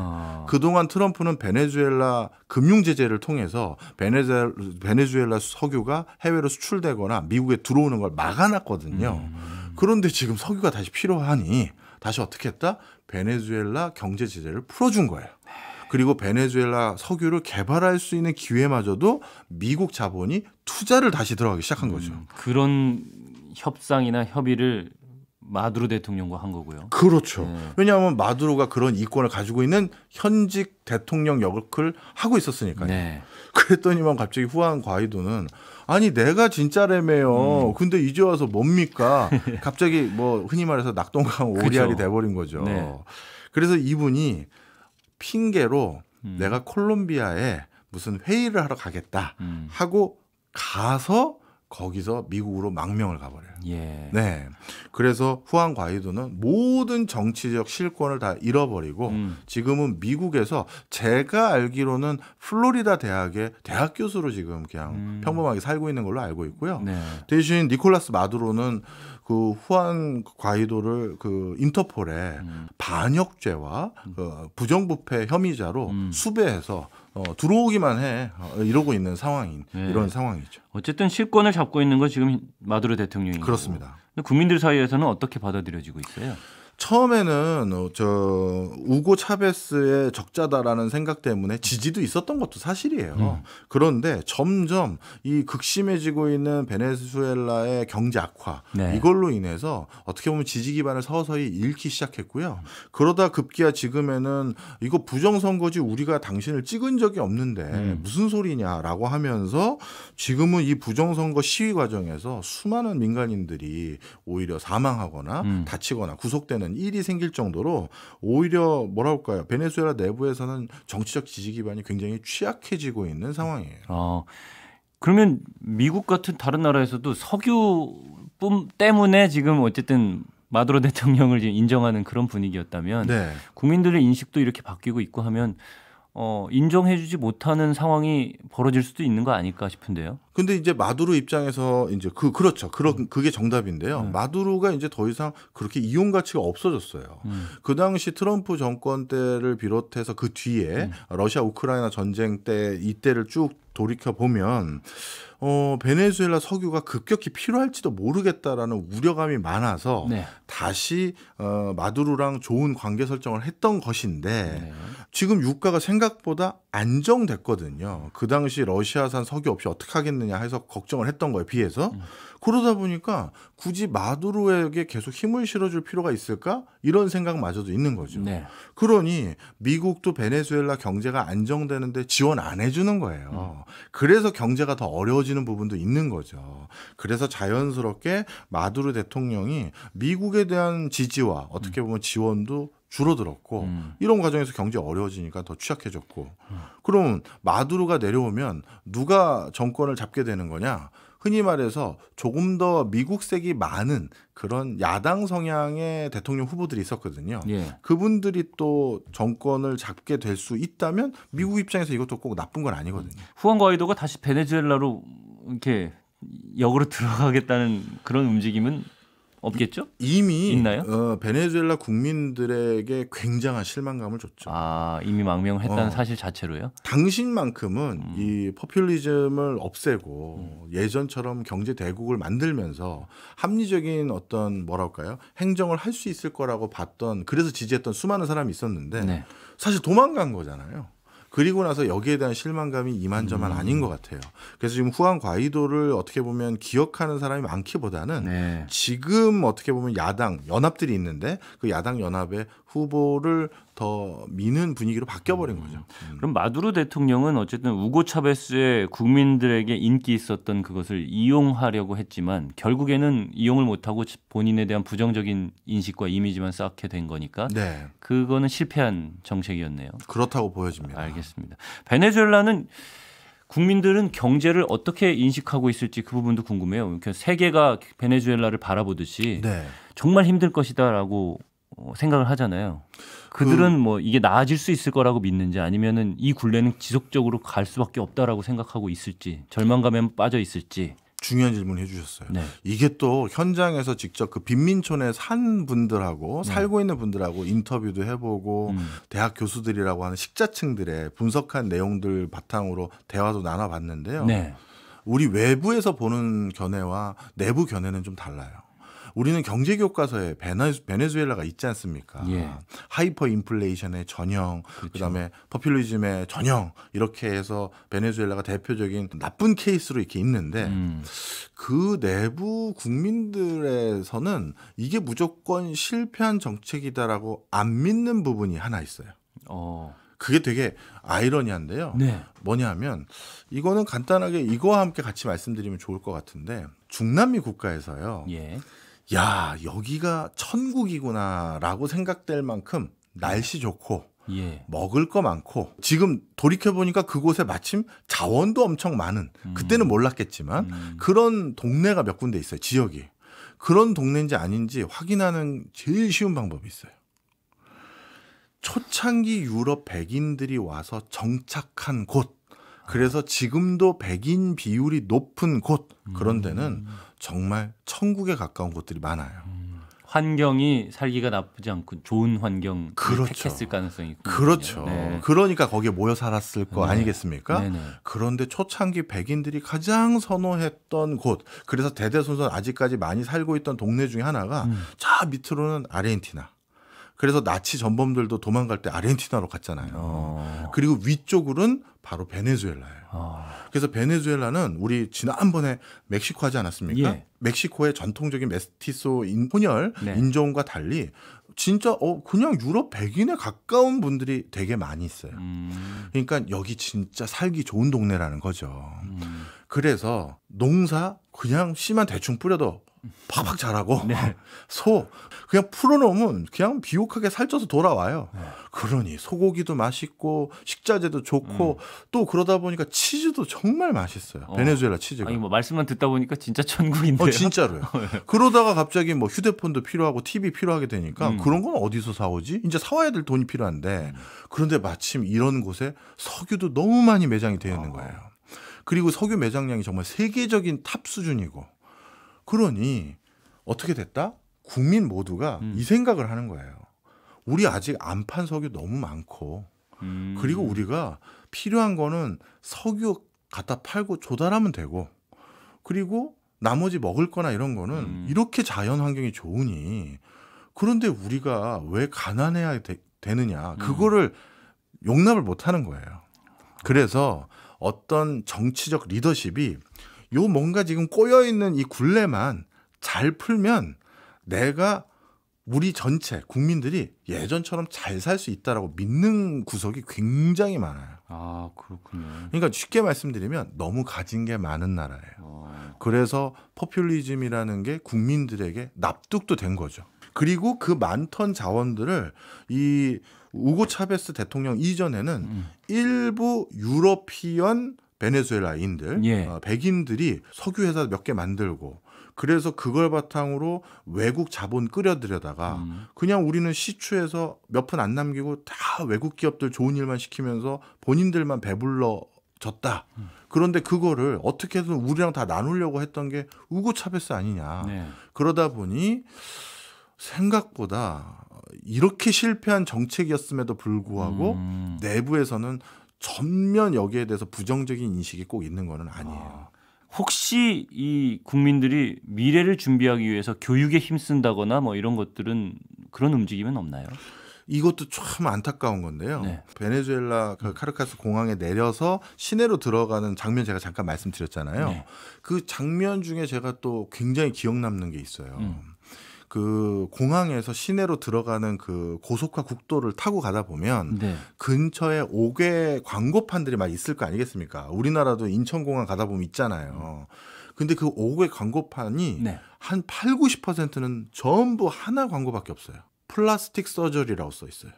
그동안 트럼프는 베네수엘라 금융 제재를 통해서 베네수엘라 석유가 해외로 수출되거나 미국에 들어오는 걸 막아놨거든요. 그런데 지금 석유가 다시 필요하니 다시 어떻게 했다? 베네수엘라 경제 제재를 풀어준 거예요. 그리고 베네수엘라 석유를 개발할 수 있는 기회마저도 미국 자본이 투자를 다시 들어가기 시작한 거죠. 그런 협상이나 협의를 마두로 대통령과 한 거고요. 그렇죠. 왜냐하면 마두로가 그런 이권을 가지고 있는 현직 대통령 역을 하고 있었으니까요. 그랬더니만 갑자기 후안 과이도는 아니 내가 진짜라며요. 근데 이제 와서 뭡니까? 갑자기 뭐 흔히 말해서 낙동강 오리알이 돼버린 거죠. 그래서 이분이 핑계로 내가 콜롬비아에 무슨 회의를 하러 가겠다 하고 가서 거기서 미국으로 망명을 가버려요. 네. 그래서 후안 과이도는 모든 정치적 실권을 다 잃어버리고 지금은 미국에서 제가 알기로는 플로리다 대학의 대학 교수로 지금 그냥 평범하게 살고 있는 걸로 알고 있고요. 대신 니콜라스 마두로는 그 후안 과이도를 그 인터폴에 반역죄와 부정부패 혐의자로 수배해서 들어오기만 해 이러고 있는 상황인 이런 상황이죠. 어쨌든 실권을 잡고 있는 건 지금 마두로 대통령인 그렇습니다. 거고. 국민들 사이에서는 어떻게 받아들여지고 있어요? 처음에는 우고 차베스의 적자다라는 생각 때문에 지지도 있었던 것도 사실이에요. 그런데 점점 이 극심해지고 있는 베네수엘라의 경제 악화 이걸로 인해서 어떻게 보면 지지 기반을 서서히 잃기 시작했고요. 그러다 급기야 지금에는 이거 부정선거지 우리가 당신을 찍은 적이 없는데 무슨 소리냐라고 하면서 지금은 이 부정선거 시위 과정에서 수많은 민간인들이 오히려 사망하거나 다치거나 구속되는 일이 생길 정도로 오히려 뭐랄까요 베네수엘라 내부에서는 정치적 지지 기반이 굉장히 취약해지고 있는 상황이에요. 그러면 미국 같은 다른 나라에서도 석유뿐 때문에 지금 어쨌든 마두로 대통령을 인정하는 그런 분위기였다면 국민들의 인식도 이렇게 바뀌고 있고 하면 인정해주지 못하는 상황이 벌어질 수도 있는 거 아닐까 싶은데요. 근데 이제 마두로 입장에서 이제 그렇죠. 그게 정답인데요. 마두로가 이제 더 이상 그렇게 이용 가치가 없어졌어요. 그 당시 트럼프 정권 때를 비롯해서 그 뒤에 러시아 우크라이나 전쟁 때 이때를 쭉 돌이켜 보면 베네수엘라 석유가 급격히 필요할지도 모르겠다라는 우려감이 많아서 네. 다시 마두로랑 좋은 관계 설정을 했던 것인데 네. 지금 유가가 생각보다 안정됐거든요. 그 당시 러시아산 석유 없이 어떻게 하겠느냐 해서 걱정을 했던 거에 비해서 그러다 보니까 굳이 마두로에게 계속 힘을 실어줄 필요가 있을까? 이런 생각마저도 있는 거죠. 네. 그러니 미국도 베네수엘라 경제가 안정되는데 지원 안 해주는 거예요. 그래서 경제가 더 어려워지는 부분도 있는 거죠. 그래서 자연스럽게 마두로 대통령이 미국에 대한 지지와 어떻게 보면 지원도 줄어들었고 이런 과정에서 경제 어려워지니까 더 취약해졌고 그럼 마두로가 내려오면 누가 정권을 잡게 되는 거냐? 흔히 말해서 조금 더 미국색이 많은 그런 야당 성향의 대통령 후보들이 있었거든요. 예. 그분들이 또 정권을 잡게 될 수 있다면 미국 입장에서 이것도 꼭 나쁜 건 아니거든요. 후안 과이도가 다시 베네수엘라로 이렇게 역으로 들어가겠다는 그런 움직임은 없겠죠? 이미 있나요? 베네수엘라 국민들에게 굉장한 실망감을 줬죠. 아, 이미 망명했다는 사실 자체로요? 당신만큼은 이 포퓰리즘을 없애고 예전처럼 경제 대국을 만들면서 합리적인 어떤 뭐랄까요? 행정을 할 수 있을 거라고 봤던 그래서 지지했던 수많은 사람이 있었는데 네. 사실 도망간 거잖아요. 그리고 나서 여기에 대한 실망감이 이만저만 아닌 것 같아요. 그래서 지금 후안 과이도를 어떻게 보면 기억하는 사람이 많기보다는 네. 지금 어떻게 보면 야당 연합들이 있는데 그 야당 연합의 후보를 더 미는 분위기로 바뀌어버린 거죠. 그럼 마두로 대통령은 어쨌든 우고 차베스의 국민들에게 인기 있었던 그것을 이용하려고 했지만 결국에는 이용을 못하고 본인에 대한 부정적인 인식과 이미지만 쌓게 된 거니까 네. 그거는 실패한 정책이었네요. 그렇다고 보여집니다. 알겠습니다. 베네수엘라는 국민들은 경제를 어떻게 인식하고 있을지 그 부분도 궁금해요. 그러니까 세계가 베네수엘라를 바라보듯이 네. 정말 힘들 것이다라고 생각을 하잖아요. 그들은 뭐 이게 나아질 수 있을 거라고 믿는지 아니면은 이 굴레는 지속적으로 갈 수밖에 없다라고 생각하고 있을지 절망감에 빠져 있을지. 중요한 질문 해주셨어요. 네. 이게 또 현장에서 직접 그 빈민촌에 산 분들하고 살고 있는 분들하고 인터뷰도 해보고 대학 교수들이라고 하는 식자층들의 분석한 내용들 바탕으로 대화도 나눠봤는데요. 네. 우리 외부에서 보는 견해와 내부 견해는 좀 달라요. 우리는 경제교과서에 베네수엘라가 있지 않습니까? 예. 하이퍼 인플레이션의 전형, 그렇죠. 그다음에 포퓰리즘의 전형 이렇게 해서 베네수엘라가 대표적인 나쁜 케이스로 이렇게 있는데 그 내부 국민들에서는 이게 무조건 실패한 정책이다라고 안 믿는 부분이 하나 있어요. 그게 되게 아이러니한데요. 네. 뭐냐면 이거는 간단하게 이거와 함께 같이 말씀드리면 좋을 것 같은데 중남미 국가에서요. 예. 야, 여기가 천국이구나라고 생각될 만큼 날씨 좋고 예. 먹을 거 많고 지금 돌이켜보니까 그곳에 마침 자원도 엄청 많은 그때는 몰랐겠지만 그런 동네가 몇 군데 있어요. 지역이. 그런 동네인지 아닌지 확인하는 제일 쉬운 방법이 있어요. 초창기 유럽 백인들이 와서 정착한 곳. 그래서 지금도 백인 비율이 높은 곳 그런 데는 정말 천국에 가까운 곳들이 많아요. 환경이 살기가 나쁘지 않고 좋은 환경을 그렇죠. 택했을 가능성이 있군요. 그렇죠. 네. 그러니까 거기에 모여 살았을 거 네. 아니겠습니까? 네네. 그런데 초창기 백인들이 가장 선호했던 곳 그래서 대대손손 아직까지 많이 살고 있던 동네 중에 하나가 저 밑으로는 아르헨티나. 그래서 나치 전범들도 도망갈 때 아르헨티나로 갔잖아요. 그리고 위쪽으로는 바로 베네수엘라예요. 그래서 베네수엘라는 우리 지난번에 멕시코 하지 않았습니까? 예. 멕시코의 전통적인 메스티소 혼혈 네. 인종과 달리 진짜 그냥 유럽 백인에 가까운 분들이 되게 많이 있어요. 그러니까 여기 진짜 살기 좋은 동네라는 거죠. 그래서 농사 그냥 씨만 대충 뿌려도 팍팍 자라고 네. 소 그냥 풀어놓으면 그냥 비옥하게 살쪄서 돌아와요. 네. 그러니 소고기도 맛있고 식자재도 좋고 또 그러다 보니까 치즈도 정말 맛있어요. 베네수엘라 치즈가. 아니 뭐 말씀만 듣다 보니까 진짜 천국인데요. 진짜로요. 그러다가 갑자기 뭐 휴대폰도 필요하고 TV 필요하게 되니까 그런 건 어디서 사오지? 이제 사와야 될 돈이 필요한데 그런데 마침 이런 곳에 석유도 너무 많이 매장이 되어 있는 거예요. 그리고 석유 매장량이 정말 세계적인 탑 수준이고 그러니 어떻게 됐다? 국민 모두가 이 생각을 하는 거예요. 우리 아직 안 판 석유 너무 많고 그리고 우리가 필요한 거는 석유 갖다 팔고 조달하면 되고 그리고 나머지 먹을 거나 이런 거는 이렇게 자연 환경이 좋으니 그런데 우리가 왜 가난해야 되느냐 그거를 용납을 못 하는 거예요. 그래서 어떤 정치적 리더십이 요 뭔가 지금 꼬여있는 이 굴레만 잘 풀면 내가 우리 전체 국민들이 예전처럼 잘 살 수 있다라고 믿는 구석이 굉장히 많아요. 아, 그렇군요. 그러니까 쉽게 말씀드리면 너무 가진 게 많은 나라예요. 그래서 포퓰리즘이라는 게 국민들에게 납득도 된 거죠. 그리고 그 많던 자원들을 이 우고 차베스 대통령 이전에는 일부 유러피언 베네수엘라인들, 백인들이 석유 회사 몇 개 만들고 그래서 그걸 바탕으로 외국 자본 끌어들여다가 그냥 우리는 시추에서 몇 푼 안 남기고 다 외국 기업들 좋은 일만 시키면서 본인들만 배불러졌다. 그런데 그거를 어떻게든 우리랑 다 나누려고 했던 게 우고 차베스 아니냐. 네. 그러다 보니 생각보다 이렇게 실패한 정책이었음에도 불구하고 내부에서는 전면 여기에 대해서 부정적인 인식이 꼭 있는 거는 아니에요. 혹시 이 국민들이 미래를 준비하기 위해서 교육에 힘쓴다거나 뭐 이런 것들은 그런 움직임은 없나요? 이것도 참 안타까운 건데요. 네. 베네수엘라 그 카르카스 공항에 내려서 시내로 들어가는 장면 제가 잠깐 말씀드렸잖아요. 네. 그 장면 중에 제가 또 굉장히 기억 남는 게 있어요. 그 공항에서 시내로 들어가는 그 고속화 국도를 타고 가다 보면 네. 근처에 5개 광고판들이 막 있을 거 아니겠습니까? 우리나라도 인천공항 가다 보면 있잖아요. 근데 그 5개 광고판이 네. 한 8, 90%는 전부 하나 광고밖에 없어요. 플라스틱 서저리라고 써 있어요.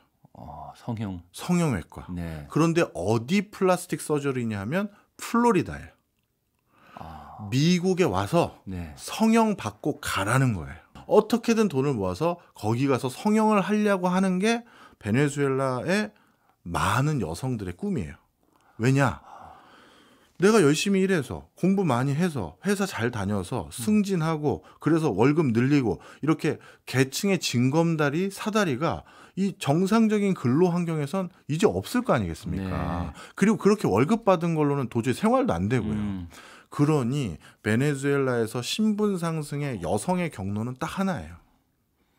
성형외과. 네. 그런데 어디 플라스틱 서저리냐 하면 플로리다예요. 미국에 와서 네. 성형 받고 가라는 거예요. 어떻게든 돈을 모아서 거기 가서 성형을 하려고 하는 게 베네수엘라의 많은 여성들의 꿈이에요. 왜냐? 내가 열심히 일해서 공부 많이 해서 회사 잘 다녀서 승진하고 그래서 월급 늘리고 이렇게 계층의 징검다리 사다리가 이 정상적인 근로 환경에선 이제 없을 거 아니겠습니까? 네. 그리고 그렇게 월급 받은 걸로는 도저히 생활도 안 되고요. 그러니 베네수엘라에서 신분 상승의 여성의 경로는 딱 하나예요.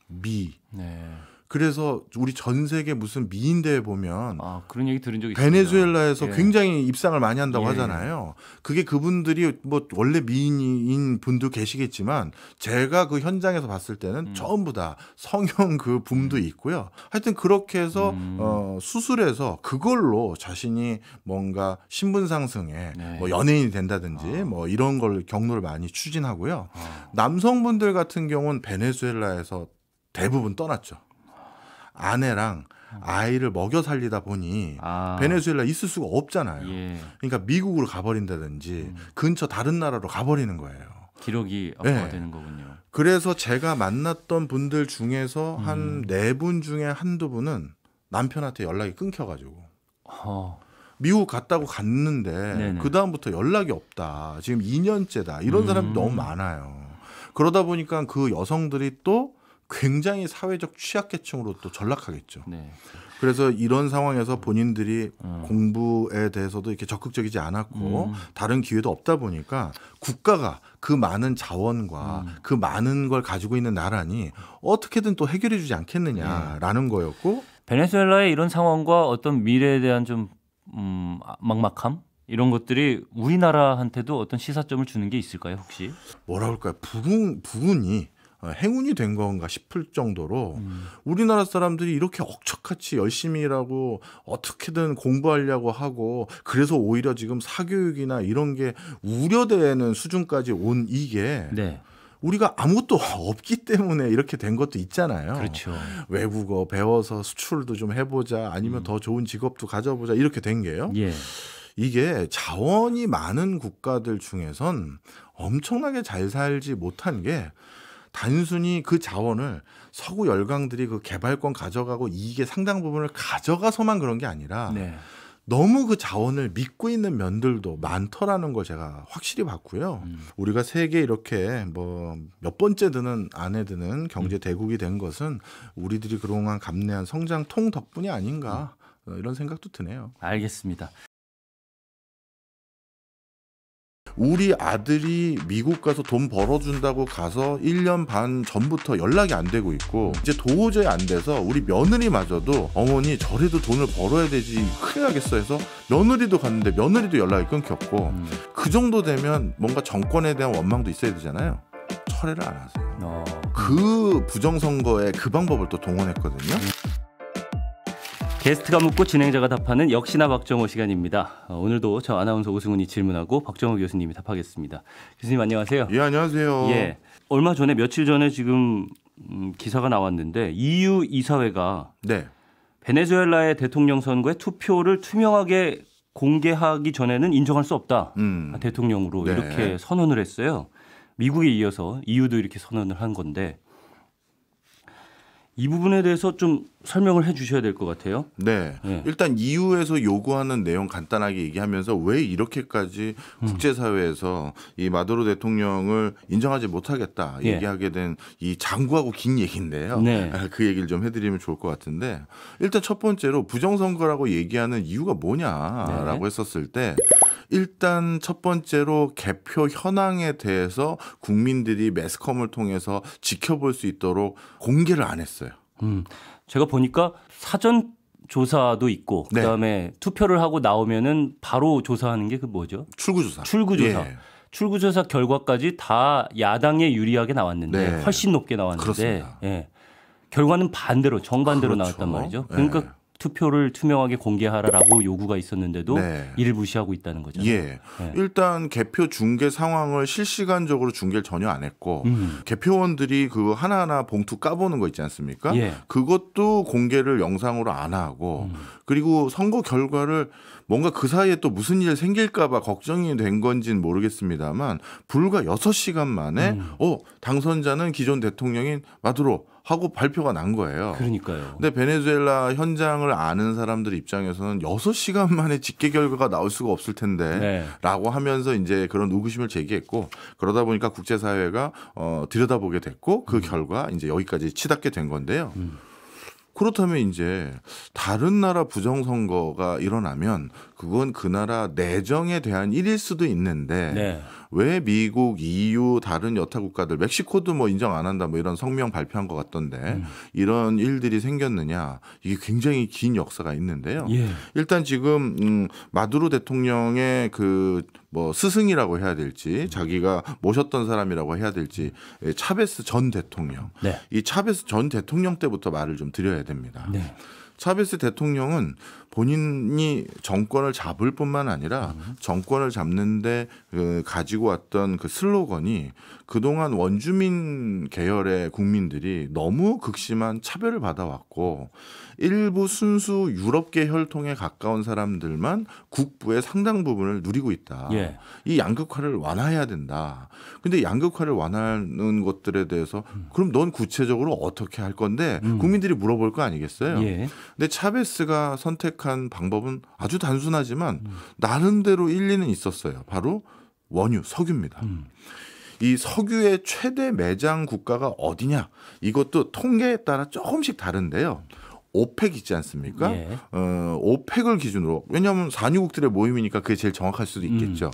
미. 네. 그래서 우리 전 세계 무슨 미인 대회 보면 그런 얘기 들은 적이 베네수엘라에서 있습니다. 굉장히 입상을 많이 한다고 하잖아요. 그게 그분들이 뭐 원래 미인인 분도 계시겠지만 제가 그 현장에서 봤을 때는 전부 다 성형 그 붐도 있고요. 하여튼 그렇게 해서 수술해서 그걸로 자신이 뭔가 신분 상승에 네. 뭐 연예인이 된다든지 뭐 이런 걸 경로를 많이 추진하고요. 남성분들 같은 경우는 베네수엘라에서 대부분 떠났죠. 아내랑 아이를 먹여 살리다 보니 베네수엘라 있을 수가 없잖아요. 예. 그러니까 미국으로 가버린다든지 근처 다른 나라로 가버리는 거예요. 기록이 없어야 되는 거군요. 그래서 제가 만났던 분들 중에서 한 4분 중에 한두 분은 남편한테 연락이 끊겨가지고 미국 갔다고 갔는데 그 다음부터 연락이 없다. 지금 2년째다. 이런 사람이 너무 많아요. 그러다 보니까 그 여성들이 또 굉장히 사회적 취약계층으로 또 전락하겠죠. 네. 그래서 이런 상황에서 본인들이 공부에 대해서도 이렇게 적극적이지 않았고 다른 기회도 없다 보니까 국가가 그 많은 자원과 그 많은 걸 가지고 있는 나라니 어떻게든 또 해결해 주지 않겠느냐라는 거였고 베네수엘라의 이런 상황과 어떤 미래에 대한 좀 막막함? 이런 것들이 우리나라한테도 어떤 시사점을 주는 게 있을까요, 혹시? 뭐라 그럴까요? 부분이 행운이 된 건가 싶을 정도로 우리나라 사람들이 이렇게 억척같이 열심히 일하고 어떻게든 공부하려고 하고 그래서 오히려 지금 사교육이나 이런 게 우려되는 수준까지 온 이게 네. 우리가 아무것도 없기 때문에 이렇게 된 것도 있잖아요. 그렇죠. 외국어 배워서 수출도 좀 해보자, 아니면 더 좋은 직업도 가져보자, 이렇게 된 게요. 예. 이게 자원이 많은 국가들 중에선 엄청나게 잘 살지 못한 게 단순히 그 자원을 서구 열강들이 그 개발권 가져가고 이익의 상당 부분을 가져가서만 그런 게 아니라 네. 너무 그 자원을 믿고 있는 면들도 많더라는 걸 제가 확실히 봤고요. 우리가 세계 이렇게 뭐 몇 번째 드는 안에 드는 경제 대국이 된 것은 우리들이 그동안 감내한 성장통 덕분이 아닌가, 이런 생각도 드네요. 알겠습니다. 우리 아들이 미국 가서 돈 벌어준다고 가서 1년 반 전부터 연락이 안 되고 있고, 이제 도저히 안 돼서 우리 며느리마저도 어머니 저래도 돈을 벌어야 되지 큰일 나겠어 해서 며느리도 갔는데 며느리도 연락이 끊겼고, 그 정도 되면 뭔가 정권에 대한 원망도 있어야 되잖아요. 철회를 안 하세요. 그 부정선거에 그 방법을 또 동원했거든요. 게스트가 묻고 진행자가 답하는 역시나 박정호 시간입니다. 오늘도 저 아나운서 오승훈이 질문하고 박정호 교수님이 답하겠습니다. 교수님 안녕하세요. 예, 안녕하세요. 예, 얼마 전에 며칠 전에 지금 기사가 나왔는데 EU 이사회가 네. 베네수엘라의 대통령 선거에 투표를 투명하게 공개하기 전에는 인정할 수 없다. 대통령으로 네. 이렇게 선언을 했어요. 미국에 이어서 EU도 이렇게 선언을 한 건데 이 부분에 대해서 좀 설명을 해 주셔야 될 것 같아요. 네. 네. 일단 EU에서 요구하는 내용 간단하게 얘기하면서 왜 이렇게까지 국제사회에서 이 마두로 대통령을 인정하지 못하겠다 얘기하게 된 이 장구하고 긴 얘기인데요. 네. 그 얘기를 좀 해드리면 좋을 것 같은데, 일단 첫 번째로 부정선거라고 얘기하는 이유가 뭐냐라고 했었을 때, 일단 첫 번째로 개표 현황에 대해서 국민들이 매스컴을 통해서 지켜볼 수 있도록 공개를 안 했어요. 제가 보니까 사전 조사도 있고 네. 그다음에 투표를 하고 나오면은 바로 조사하는 게 그 뭐죠? 출구조사. 출구조사. 예. 출구조사 결과까지 다 야당에 유리하게 나왔는데 네. 훨씬 높게 나왔는데 그렇습니다. 예. 결과는 반대로 정반대로 그렇죠. 나왔단 말이죠. 그러니까 네. 투표를 투명하게 공개하라라고 요구가 있었는데도 네. 이를 무시하고 있다는 거잖아요. 예. 네. 일단 개표 중계 상황을 실시간적으로 중계를 전혀 안 했고, 개표원들이 그 하나하나 봉투 까보는 거 있지 않습니까? 예. 그것도 공개를 영상으로 안 하고, 그리고 선거 결과를 뭔가 그 사이에 또 무슨 일 생길까 봐 걱정이 된 건지는 모르겠습니다만, 불과 6시간 만에 당선자는 기존 대통령인 마두로 하고 발표가 난 거예요. 그러니까요. 근데 베네수엘라 현장을 아는 사람들 입장에서는 6시간 만에 집계 결과가 나올 수가 없을 텐데 네. 라고 하면서 이제 그런 의구심을 제기했고, 그러다 보니까 국제사회가 들여다보게 됐고, 그 결과 이제 여기까지 치닫게 된 건데요. 그렇다면 이제 다른 나라 부정선거가 일어나면 그건 그 나라 내정에 대한 일일 수도 있는데 네. 왜 미국, EU, 다른 여타 국가들, 멕시코도 뭐 인정 안 한다 뭐 이런 성명 발표한 것 같던데 이런 일들이 생겼느냐, 이게 굉장히 긴 역사가 있는데요. 예. 일단 지금 마두로 대통령의 그 뭐 스승이라고 해야 될지 자기가 모셨던 사람이라고 해야 될지 차베스 전 대통령. 네. 이 차베스 전 대통령 때부터 말을 좀 드려야 됩니다. 네. 차베스 대통령은 본인이 정권을 잡을 뿐만 아니라 정권을 잡는데 가지고 왔던 그 슬로건이 그동안 원주민 계열의 국민들이 너무 극심한 차별을 받아왔고, 일부 순수 유럽계 혈통에 가까운 사람들만 국부의 상당 부분을 누리고 있다. 예. 이 양극화를 완화해야 된다. 근데 양극화를 완화하는 것들에 대해서 그럼 넌 구체적으로 어떻게 할 건데 국민들이 물어볼 거 아니겠어요? 예. 근데 차베스가 선택한 방법은 아주 단순하지만 나름대로 일리는 있었어요. 바로 원유, 석유입니다. 이 석유의 최대 매장 국가가 어디냐? 이것도 통계에 따라 조금씩 다른데요. 오펙 있지 않습니까? 예. 오펙을 기준으로, 왜냐하면 산유국들의 모임이니까 그게 제일 정확할 수도 있겠죠.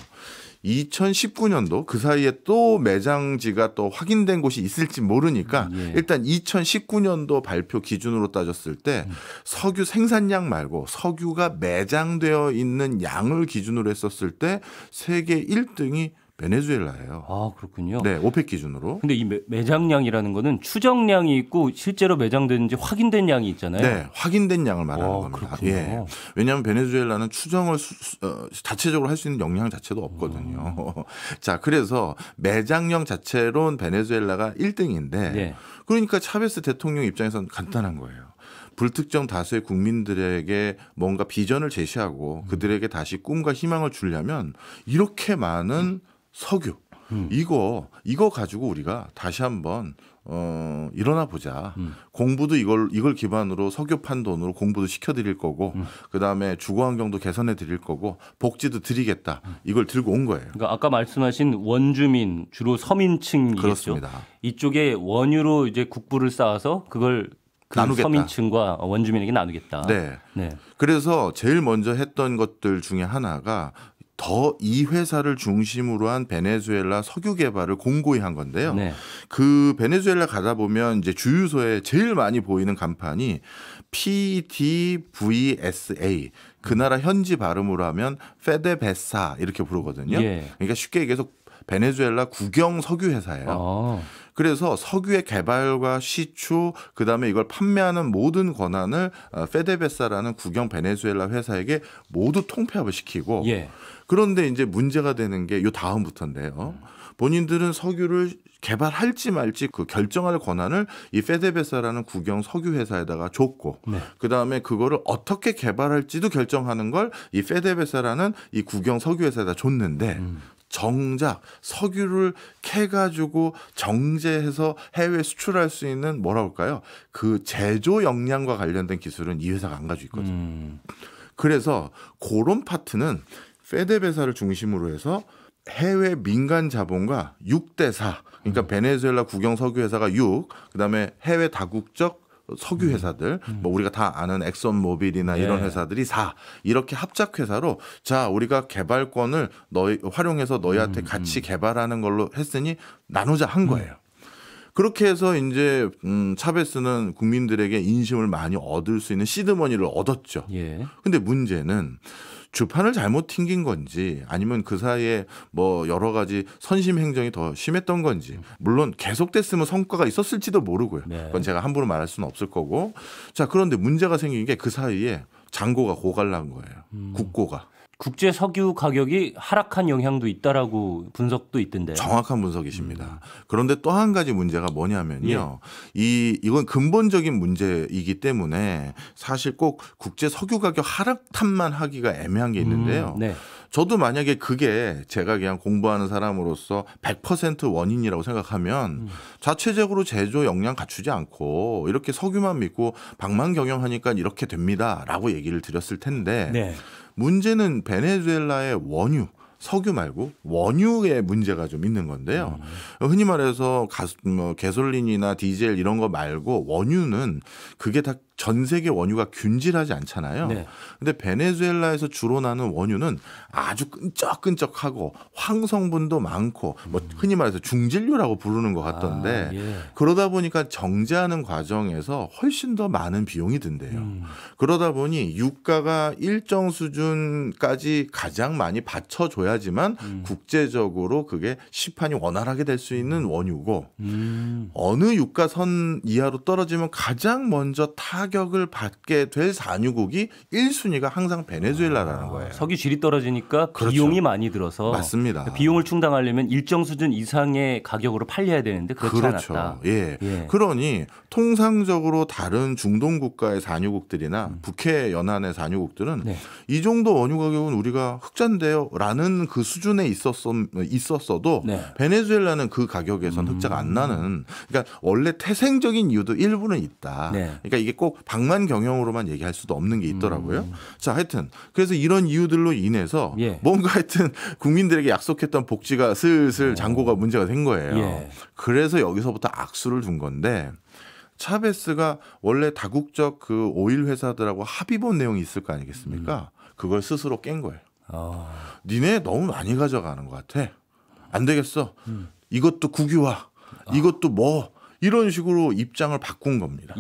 2019년도 그 사이에 또 매장지가 또 확인된 곳이 있을지 모르니까 일단 2019년도 발표 기준으로 따졌을 때 석유 생산량 말고 석유가 매장되어 있는 양을 기준으로 했었을 때 세계 1등이 베네수엘라예요. 아, 그렇군요. 네, 오펙 기준으로. 근데 이 매장량이라는 거는 추정량이 있고 실제로 매장되는지 확인된 양이 있잖아요. 네, 확인된 양을 말하는 겁니다. 그렇군요. 예. 왜냐하면 베네수엘라는 추정을 자체적으로 할 수 있는 역량 자체도 없거든요. 자, 그래서 매장량 자체로는 베네수엘라가 1등인데 네. 그러니까 차베스 대통령 입장에서는 간단한 거예요. 불특정 다수의 국민들에게 뭔가 비전을 제시하고 그들에게 다시 꿈과 희망을 주려면 이렇게 많은 석유 이거 가지고 우리가 다시 한번 일어나 보자. 공부도 이걸 기반으로 석유판 돈으로 공부도 시켜드릴 거고 그다음에 주거 환경도 개선해 드릴 거고 복지도 드리겠다. 이걸 들고 온 거예요. 그러니까 아까 말씀하신 원주민 주로 서민층이겠죠. 그렇습니다. 이쪽에 원유로 이제 국부를 쌓아서 그걸 그 나누겠다. 서민층과 원주민에게 나누겠다. 네. 네. 그래서 제일 먼저 했던 것들 중에 하나가 이 회사를 중심으로 한 베네수엘라 석유 개발을 공고히 한 건데요. 네. 그 베네수엘라 가다 보면 이제 주유소에 제일 많이 보이는 간판이 PDVSA 그 나라 현지 발음으로 하면 페데베사 이렇게 부르거든요. 예. 그러니까 쉽게 얘기해서 베네수엘라 국영 석유 회사예요. 그래서 석유의 개발과 시추 그다음에 이걸 판매하는 모든 권한을 페데베사라는 국영 베네수엘라 회사에게 모두 통폐합을 시키고 예. 그런데 이제 문제가 되는 게 요 다음부터인데요. 본인들은 석유를 개발할지 말지 그 결정할 권한을 이 페데베사라는 국영 석유 회사에다가 줬고 네. 그다음에 그거를 어떻게 개발할지도 결정하는 걸 이 페데베사라는 이 국영 석유 회사에다 줬는데 정작 석유를 캐가지고 정제해서 해외 수출할 수 있는 뭐라고 할까요? 그 제조 역량과 관련된 기술은 이 회사가 안 가지고 있거든요. 그래서 그런 파트는 페데베사를 중심으로 해서 해외 민간 자본과 6대4 그러니까 베네수엘라 국영 석유 회사가 6, 그다음에 해외 다국적 석유 회사들 뭐 우리가 다 아는 엑선 모빌이나 이런 회사들이 4 이렇게 합작 회사로 자 우리가 개발권을 활용해서 너희한테 같이 개발하는 걸로 했으니 나누자 한 거예요. 그렇게 해서 이제 차베스는 국민들에게 인심을 많이 얻을 수 있는 시드머니를 얻었죠. 근데 문제는 주판을 잘못 튕긴 건지 아니면 그 사이에 뭐 여러 가지 선심 행정이 더 심했던 건지 물론 계속됐으면 성과가 있었을지도 모르고요. 그건 제가 함부로 말할 수는 없을 거고. 자, 그런데 문제가 생긴 게 그 사이에 잔고가 고갈난 거예요. 국고가. 국제 석유 가격이 하락한 영향도 있다라고 분석도 있던데요. 정확한 분석이십니다. 그런데 또 한 가지 문제가 뭐냐면요. 이건 근본적인 문제이기 때문에 사실 꼭 국제 석유 가격 하락 탓만 하기가 애매한 게 있는데요. 네. 저도 만약에 그게 제가 그냥 공부하는 사람으로서 100% 원인이라고 생각하면 자체적으로 제조 역량 갖추지 않고 이렇게 석유만 믿고 방만 경영하니까 이렇게 됩니다라고 얘기를 드렸을 텐데 네. 문제는 베네수엘라의 원유, 석유 말고 원유의 문제가 좀 있는 건데요. 흔히 말해서 가솔린이나 디젤 이런 거 말고 원유는 그게 다 전 세계 원유가 균질하지 않잖아요. 그런데 베네수엘라에서 주로 나는 원유는 아주 끈적끈적하고 황성분도 많고 뭐 흔히 말해서 중진류라고 부르는 것 같던데 그러다 보니까 정제하는 과정에서 훨씬 더 많은 비용이 든대요. 그러다 보니 유가가 일정 수준까지 가장 많이 받쳐줘야지만 국제적으로 그게 시판이 원활하게 될 수 있는 원유고 어느 유가선 이하로 떨어지면 가장 먼저 타격을 받게 될 산유국이 1순위가 항상 베네수엘라라는 거예요. 석유 질이 떨어지니까 그렇죠. 비용이 많이 들어서 맞습니다. 비용을 충당하려면 일정 수준 이상의 가격으로 팔려야 되는데 그렇지 않았다. 예. 그러니 통상적으로 다른 중동 국가의 산유국들이나 북해 연안의 산유국들은 이 정도 원유 가격은 우리가 흑자인데요라는 그 수준에 있었어도 베네수엘라는 그 가격에선 흑자가 안 나는 그러니까 원래 태생적인 이유도 일부는 있다. 그러니까 이게 꼭 방만 경영으로만 얘기할 수도 없는 게 있더라고요. 자, 하여튼 그래서 이런 이유들로 인해서 뭔가 하여튼 국민들에게 약속했던 복지가 슬슬 잔고가 문제가 된 거예요. 그래서 여기서부터 악수를 둔 건데 차베스가 원래 다국적 그 오일 회사들하고 합의 본 내용이 있을 거 아니겠습니까? 그걸 스스로 깬 거예요. 니네 너무 많이 가져가는 것 같아. 안 되겠어. 이것도 국유화. 이것도 뭐 이런 식으로 입장을 바꾼 겁니다.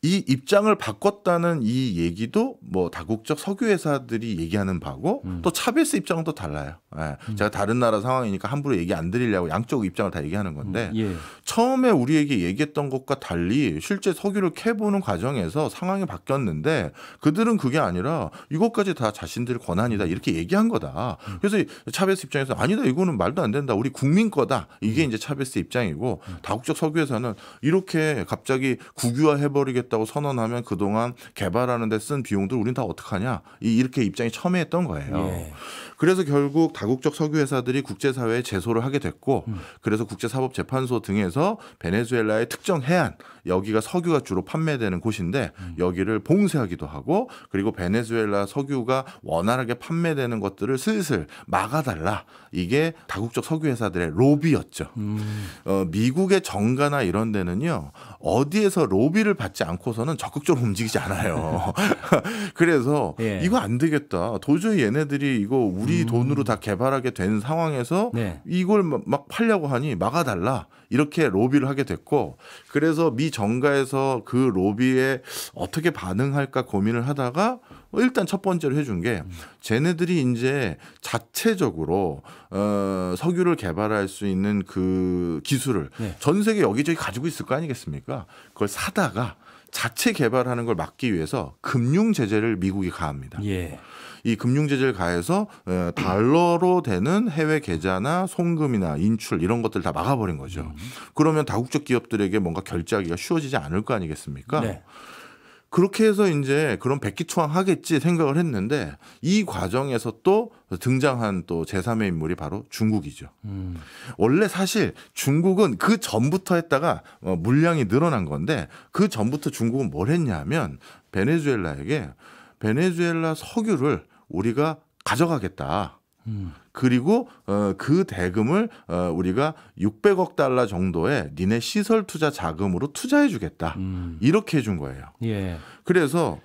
이 입장을 바꿨다는 이 얘기도 뭐 다국적 석유 회사들이 얘기하는 바고 또 차베스 입장은 또 달라요. 예. 제가 다른 나라 상황이니까 함부로 얘기 안 드리려고 양쪽 입장을 다 얘기하는 건데 처음에 우리에게 얘기했던 것과 달리 실제 석유를 캐보는 과정에서 상황이 바뀌었는데 그들은 그게 아니라 이것까지 다 자신들 권한이다 이렇게 얘기한 거다. 그래서 차베스 입장에서 아니다 이거는 말도 안 된다. 우리 국민 거다. 이게 이제 차베스 입장이고 다국적 석유 회사는 이렇게 갑자기 국유화해버리겠다고 선언하면 그동안 개발하는 데 쓴 비용들 우린 다 어떡하냐 이렇게 입장이 첨예했던 거예요. 그래서 결국 다국적 석유 회사들이 국제사회에 제소를 하게 됐고 그래서 국제사법재판소 등에서 베네수엘라의 특정 해안 여기가 석유가 주로 판매되는 곳인데 여기를 봉쇄하기도 하고 그리고 베네수엘라 석유가 원활하게 판매되는 것들을 슬슬 막아달라. 이게 다국적 석유 회사들의 로비였죠. 미국의 정가나 이런 데는요. 어디에서 로비를 받지 않고서는 적극적으로 움직이지 않아요. 그래서 이거 안 되겠다. 도저히 얘네들이 이거 우리 돈으로 다 개발하게 된 상황에서 이걸 막 팔려고 하니 막아달라. 이렇게 로비를 하게 됐고 그래서 미 정가에서 그 로비에 어떻게 반응할까 고민을 하다가 일단 첫 번째로 해준 게 쟤네들이 이제 자체적으로 석유를 개발할 수 있는 그 기술을 전 세계 여기저기 가지고 있을 거 아니겠습니까? 그걸 사다가 자체 개발하는 걸 막기 위해서 금융 제재를 미국이 가합니다. 이 금융 제재를 가해서 달러로 되는 해외 계좌나 송금이나 인출 이런 것들 다 막아버린 거죠. 그러면 다국적 기업들에게 뭔가 결제하기가 쉬워지지 않을 거 아니겠습니까? 그렇게 해서 이제 그런 백기투항하겠지 생각을 했는데 이 과정에서 또 등장한 또 제3의 인물이 바로 중국이죠. 원래 사실 중국은 그 전부터 했다가 물량이 늘어난 건데 그 전부터 중국은 뭘 했냐면 베네수엘라에게 베네수엘라 석유를 우리가 가져가겠다. 그리고 그 대금을 우리가 600억 달러 정도의 니네 시설 투자 자금으로 투자해 주겠다. 이렇게 해준 거예요. 그래서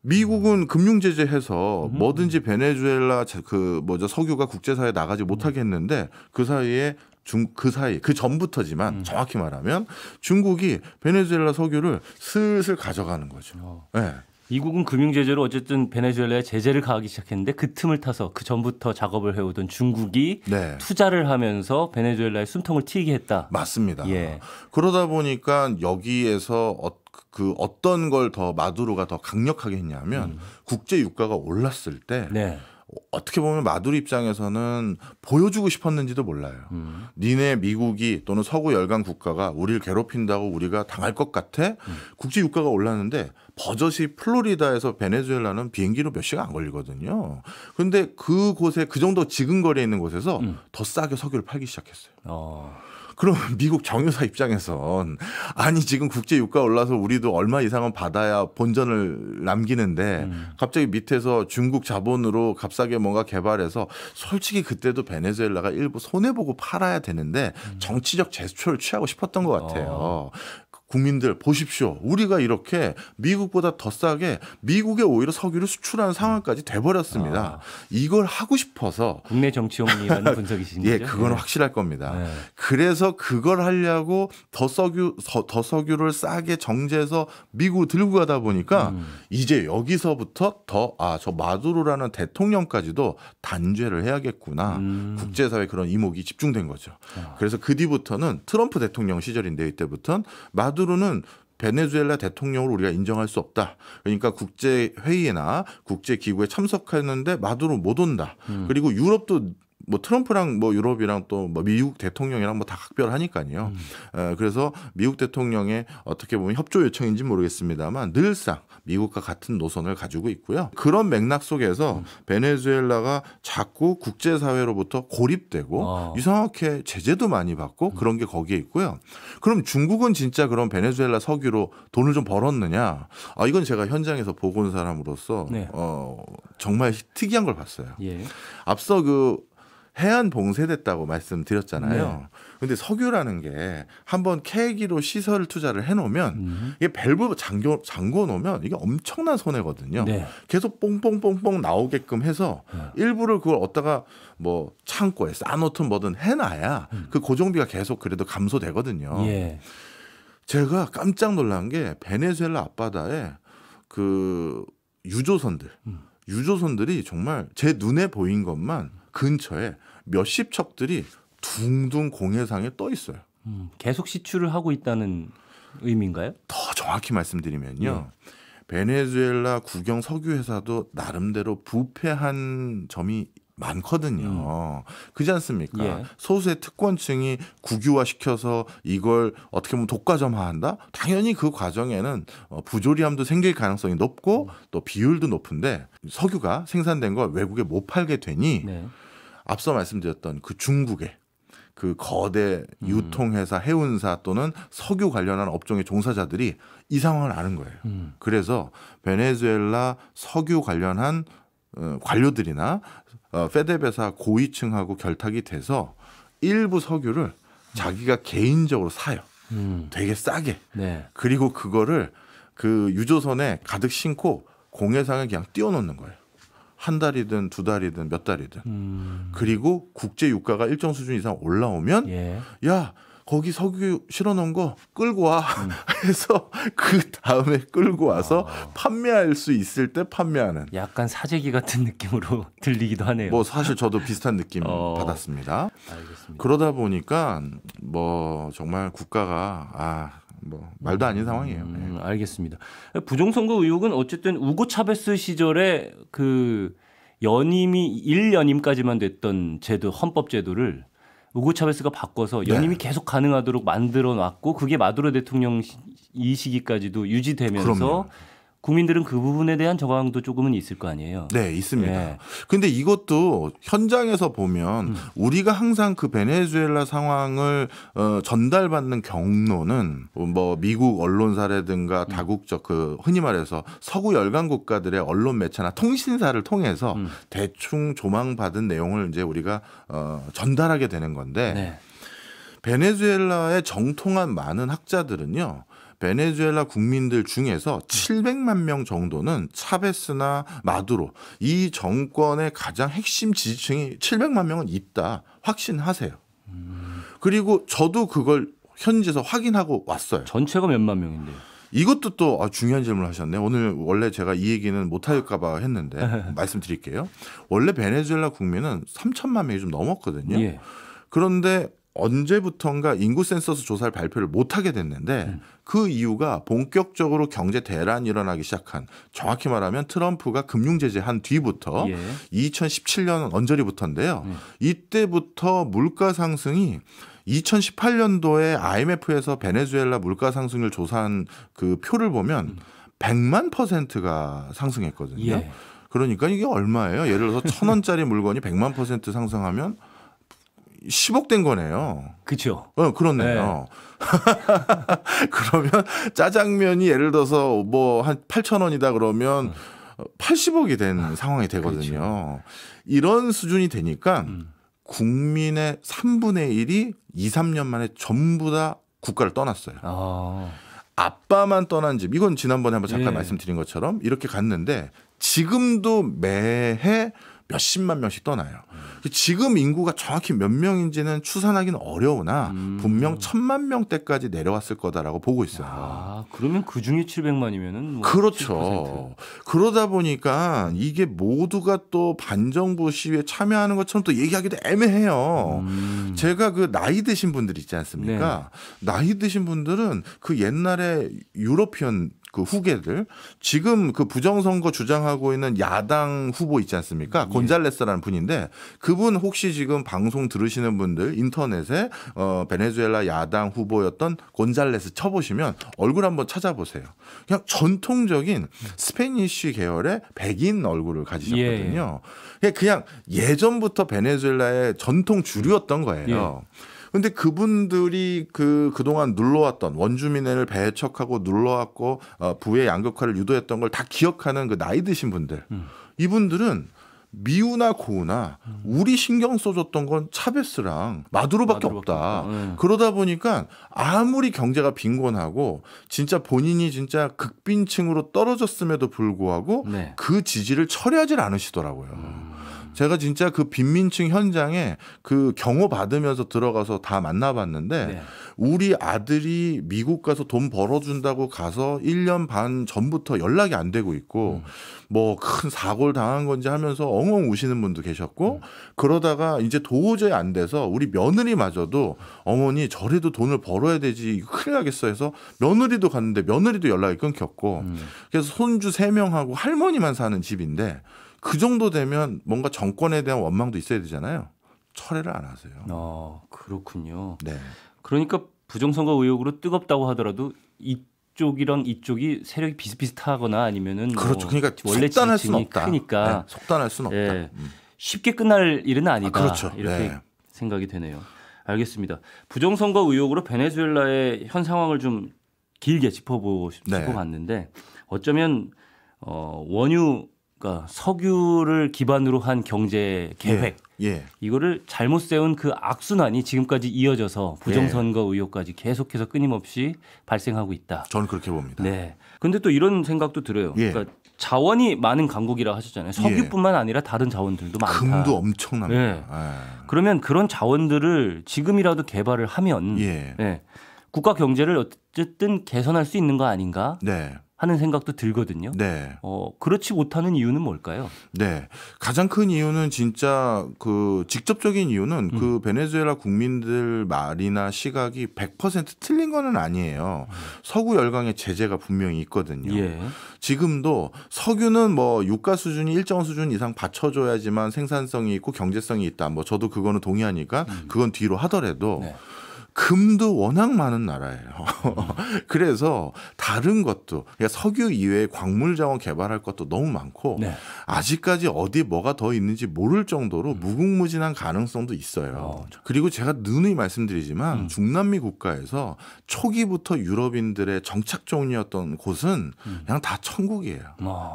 미국은 금융 제재해서 뭐든지 베네수엘라 석유가 국제사회에 나가지 못하게 했는데 그 사이에 그 전부터지만 정확히 말하면 중국이 베네수엘라 석유를 슬슬 가져가는 거죠. 미국은 금융 제재로 어쨌든 베네수엘라에 제재를 가하기 시작했는데 그 틈을 타서 그 전부터 작업을 해오던 중국이 투자를 하면서 베네수엘라의 숨통을 트이게 했다. 맞습니다. 그러다 보니까 여기에서 어떤 걸 더 마두로가 더 강력하게 했냐면 국제 유가가 올랐을 때 어떻게 보면 마두로 입장에서는 보여주고 싶었는지도 몰라요. 니네 미국이 또는 서구 열강 국가가 우리를 괴롭힌다고 우리가 당할 것 같아? 국제 유가가 올랐는데 버젓이 플로리다에서 베네수엘라는 비행기로 몇 시간 안 걸리거든요. 그런데 그곳에 그 정도 지근거리에 있는 곳에서 더 싸게 석유를 팔기 시작했어요. 그럼 미국 정유사 입장에선 아니 지금 국제 유가 올라서 우리도 얼마 이상은 받아야 본전을 남기는데 갑자기 밑에서 중국 자본으로 값싸게 뭔가 개발해서 솔직히 그때도 베네수엘라가 일부 손해보고 팔아야 되는데 정치적 제스처를 취하고 싶었던 것 같아요. 국민들 보십시오. 우리가 이렇게 미국보다 더 싸게 미국에 오히려 석유를 수출하는 상황까지 돼버렸습니다. 이걸 하고 싶어서. 국내 정치용이라는 분석이신 거죠? 그건 확실할 겁니다. 그래서 그걸 하려고 더 석유를 싸게 정제해서 미국 들고 가다 보니까 이제 여기서부터 저 마두로라는 대통령까지도 단죄를 해야겠구나. 국제사회 그런 이목이 집중된 거죠. 그래서 그 뒤부터는 트럼프 대통령 시절인데 이때부터는 마두로는 베네수엘라 대통령으로 우리가 인정할 수 없다. 그러니까 국제회의나 국제기구에 참석했는데 마두로 못 온다. 그리고 유럽도 뭐 트럼프랑 뭐 유럽이랑 또 뭐 미국 대통령이랑 뭐 다 각별하니까요. 그래서 미국 대통령의 어떻게 보면 협조 요청인지 모르겠습니다만 늘상 미국과 같은 노선을 가지고 있고요. 그런 맥락 속에서 베네수엘라가 자꾸 국제사회로부터 고립되고 이상하게 제재도 많이 받고 그런 게 거기에 있고요. 그럼 중국은 진짜 그런 베네수엘라 석유로 돈을 좀 벌었느냐? 이건 제가 현장에서 보고 온 사람으로서 정말 특이한 걸 봤어요. 앞서 해안 봉쇄됐다고 말씀드렸잖아요. 근데 석유라는 게 한번 캐기로 시설 투자를 해놓으면 이게 밸브 잠궈 놓으면 이게 엄청난 손해거든요. 계속 뽕뽕뽕뽕 나오게끔 해서 일부를 그걸 얻다가 뭐 창고에 쌓아놓든 뭐든 해놔야 그 고정비가 계속 그래도 감소되거든요. 제가 깜짝 놀란 게 베네수엘라 앞바다에 그 유조선들이 정말 제 눈에 보인 것만 근처에 몇십 척들이 둥둥 공해상에 떠 있어요. 계속 시추를 하고 있다는 의미인가요? 더 정확히 말씀드리면요. 베네수엘라 국영 석유 회사도 나름대로 부패한 점이 많거든요. 그렇지 않습니까? 소수의 특권층이 국유화시켜서 이걸 어떻게 보면 독과점화한다? 당연히 그 과정에는 부조리함도 생길 가능성이 높고 또 비율도 높은데 석유가 생산된 걸 외국에 못 팔게 되니 앞서 말씀드렸던 그 중국의 그 거대 유통회사, 해운사 또는 석유 관련한 업종의 종사자들이 이 상황을 아는 거예요. 그래서 베네수엘라 석유 관련한 관료들이나 페데베사 고위층하고 결탁이 돼서 일부 석유를 자기가 개인적으로 사요. 되게 싸게. 그리고 그거를 그 유조선에 가득 싣고 공해상에 그냥 띄워놓는 거예요. 한 달이든 두 달이든 몇 달이든. 그리고 국제 유가가 일정 수준 이상 올라오면 야 거기 석유 실어놓은 거 끌고 와 해서 그 다음에 끌고 와서 판매할 수 있을 때 판매하는. 약간 사재기 같은 느낌으로 들리기도 하네요. 뭐 사실 저도 비슷한 느낌 받았습니다. 알겠습니다. 그러다 보니까 뭐 정말 국가가 뭐 말도 아닌 상황이에요. 알겠습니다. 부정선거 의혹은 어쨌든 우고 차베스 시절에 그 연임이 1연임까지만 됐던 제도, 헌법 제도를 우고 차베스가 바꿔서 연임이 계속 가능하도록 만들어 놨고 그게 마두로 대통령 이 시기까지도 유지되면서 그럼요. 국민들은 그 부분에 대한 저항도 조금은 있을 거 아니에요. 네, 있습니다. 근데 이것도 현장에서 보면 우리가 항상 그 베네수엘라 상황을 전달받는 경로는 뭐 미국 언론사라든가 다국적 그 흔히 말해서 서구 열강 국가들의 언론 매체나 통신사를 통해서 대충 조망받은 내용을 이제 우리가 전달하게 되는 건데 베네수엘라의 정통한 많은 학자들은요. 베네수엘라 국민들 중에서 700만 명 정도는 차베스나 마두로 이 정권의 가장 핵심 지지층이 700만 명은 있다 확신하세요. 그리고 저도 그걸 현지에서 확인하고 왔어요. 전체가 몇만 명인데요? 이것도 또 중요한 질문을 하셨네요. 오늘 원래 제가 이 얘기는 못할까 봐 했는데 말씀드릴게요. 원래 베네수엘라 국민은 3천만 명이 좀 넘었거든요. 그런데 언제부턴가 인구 센서스 조사를 발표를 못하게 됐는데 그 이유가 본격적으로 경제 대란이 일어나기 시작한 정확히 말하면 트럼프가 금융 제재한 뒤부터 2017년 언저리부터인데요. 이때부터 물가 상승이 2018년도에 IMF에서 베네수엘라 물가 상승률 조사한 그 표를 보면 100만%가 상승했거든요. 그러니까 이게 얼마예요? 예를 들어서 1,000원짜리 물건이 100만% 상승하면 10억 된 거네요. 그렇죠. 그렇네요. 그러면 짜장면이 예를 들어서 뭐 한 8,000원이다 그러면 80억이 된 상황이 되거든요. 그렇죠. 이런 수준이 되니까 국민의 3분의 1이 2, 3년 만에 전부 다 국가를 떠났어요. 아빠만 떠난 집. 이건 지난번에 한번 잠깐 말씀드린 것처럼 이렇게 갔는데 지금도 매해 몇십만 명씩 떠나요. 지금 인구가 정확히 몇 명인지는 추산하기는 어려우나 분명 1,000만 명대까지 내려왔을 거다라고 보고 있어요. 그러면 그중에 700만이면은 뭐 그렇죠. 7%. 그러다 보니까 이게 모두가 또 반정부 시위에 참여하는 것처럼 또 얘기하기도 애매해요. 제가 그 나이 드신 분들 있지 않습니까? 나이 드신 분들은 그 옛날에 유러피언 그 후계들 지금 그 부정선거 주장하고 있는 야당 후보 있지 않습니까? 곤잘레스라는 분인데 그분 혹시 지금 방송 들으시는 분들 인터넷에 베네수엘라 야당 후보였던 곤잘레스 쳐보시면 얼굴 한번 찾아보세요. 그냥 전통적인 스페니쉬 계열의 백인 얼굴을 가지셨거든요. 그냥 예전부터 베네수엘라의 전통 주류였던 거예요. 근데 그분들이 그동안 눌러왔던 원주민을 배척하고 눌러왔고 부의 양극화를 유도했던 걸 다 기억하는 그 나이 드신 분들. 이분들은 미우나 고우나 우리 신경 써줬던 건 차베스랑 마두로밖에 없다. 그러다 보니까 아무리 경제가 빈곤하고 진짜 본인이 진짜 극빈층으로 떨어졌음에도 불구하고 그 지지를 철회하지 않으시더라고요. 제가 진짜 그 빈민층 현장에 그 경호 받으면서 들어가서 다 만나봤는데 네. 우리 아들이 미국 가서 돈 벌어준다고 가서 1년 반 전부터 연락이 안 되고 있고 뭐 큰 사고를 당한 건지 하면서 엉엉 우시는 분도 계셨고 그러다가 이제 도저히 안 돼서 우리 며느리마저도 어머니 저래도 돈을 벌어야 되지 큰일 나겠어 해서 며느리도 갔는데 며느리도 연락이 끊겼고 그래서 손주 3명하고 할머니만 사는 집인데 그 정도 되면 뭔가 정권에 대한 원망도 있어야 되잖아요. 철회를 안 하세요. 그렇군요. 네. 그러니까 부정선거 의혹으로 뜨겁다고 하더라도 이쪽이랑 이쪽이 세력이 비슷비슷하거나 아니면은 그렇죠. 그러니까 원래 속단할 수는 없다. 크니까 네, 속단할 수는 없다. 네. 쉽게 끝날 일은 아니다. 그렇죠. 이렇게 네. 생각이 되네요. 알겠습니다. 부정선거 의혹으로 베네수엘라의 현 상황을 좀 길게 짚어봤는데 어쩌면 원유가 석유를 기반으로 한 경제 계획 이거를 잘못 세운 그 악순환이 지금까지 이어져서 부정선거 의혹까지 계속해서 끊임없이 발생하고 있다. 저는 그렇게 봅니다. 네. 근데 또 이런 생각도 들어요. 그러니까 자원이 많은 강국이라 하셨잖아요. 석유뿐만 아니라 다른 자원들도 많다. 금도 엄청납니다. 네. 그러면 그런 자원들을 지금이라도 개발을 하면 국가 경제를 어쨌든 개선할 수 있는 거 아닌가 하는 생각도 들거든요. 그렇지 못하는 이유는 뭘까요? 네, 가장 큰 이유는 진짜 그 직접적인 이유는 그 베네수엘라 국민들 말이나 시각이 100% 틀린 거는 아니에요. 서구 열강의 제재가 분명히 있거든요. 지금도 석유는 뭐 유가 수준이 일정 수준 이상 받쳐줘야지만 생산성이 있고 경제성이 있다. 뭐 저도 그거는 동의하니까 그건 뒤로 하더라도 금도 워낙 많은 나라예요. 그래서 다른 것도 그러니까 석유 이외에 광물 자원 개발할 것도 너무 많고 아직까지 어디 뭐가 더 있는지 모를 정도로 무궁무진한 가능성도 있어요. 그리고 제가 누누이 말씀드리지만 중남미 국가에서 초기부터 유럽인들의 정착종이었던 곳은 그냥 다 천국이에요.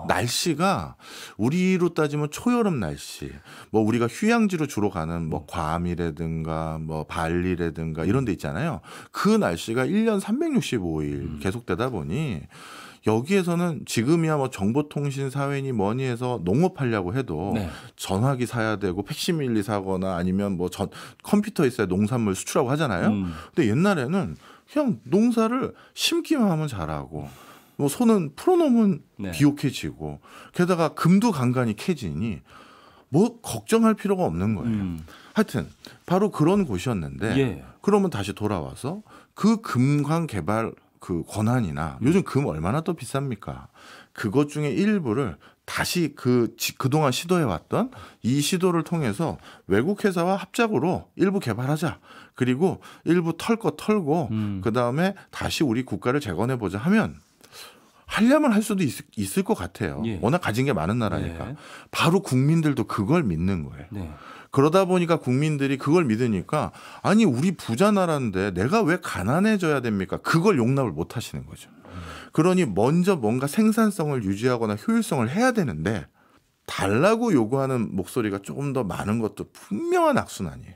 날씨가 우리로 따지면 초여름 날씨, 뭐 우리가 휴양지로 주로 가는 뭐 괌이라든가 뭐 발리라든가 이런 데 있잖아요. 그 날씨가 1년 365일 계속되다 보니 여기에서는 지금이야 뭐 정보통신 사회니 뭐니 해서 농업하려고 해도 전화기 사야 되고 팩시밀리 사거나 아니면 뭐 컴퓨터 있어야 농산물 수출하고 하잖아요. 근데 옛날에는 그냥 농사를 심기만 하면 잘하고 뭐 손은 풀어놓으면 비옥해지고 게다가 금도 간간히 캐지니 뭐 걱정할 필요가 없는 거예요. 하여튼 바로 그런 곳이었는데 그러면 다시 돌아와서 그 금광 개발 그 권한이나 요즘 금 얼마나 또 비쌉니까? 그것 중에 일부를 다시 그동안 시도해왔던 이 시도를 통해서 외국 회사와 합작으로 일부 개발하자. 그리고 일부 털 거 털고 그다음에 다시 우리 국가를 재건해보자 하면 하려면 할 수도 있을 것 같아요. 워낙 가진 게 많은 나라니까. 바로 국민들도 그걸 믿는 거예요. 그러다 보니까 국민들이 그걸 믿으니까 아니 우리 부자 나라인데 내가 왜 가난해져야 됩니까? 그걸 용납을 못 하시는 거죠. 그러니 먼저 뭔가 생산성을 유지하거나 효율성을 해야 되는데 달라고 요구하는 목소리가 조금 더 많은 것도 분명한 악순환이에요.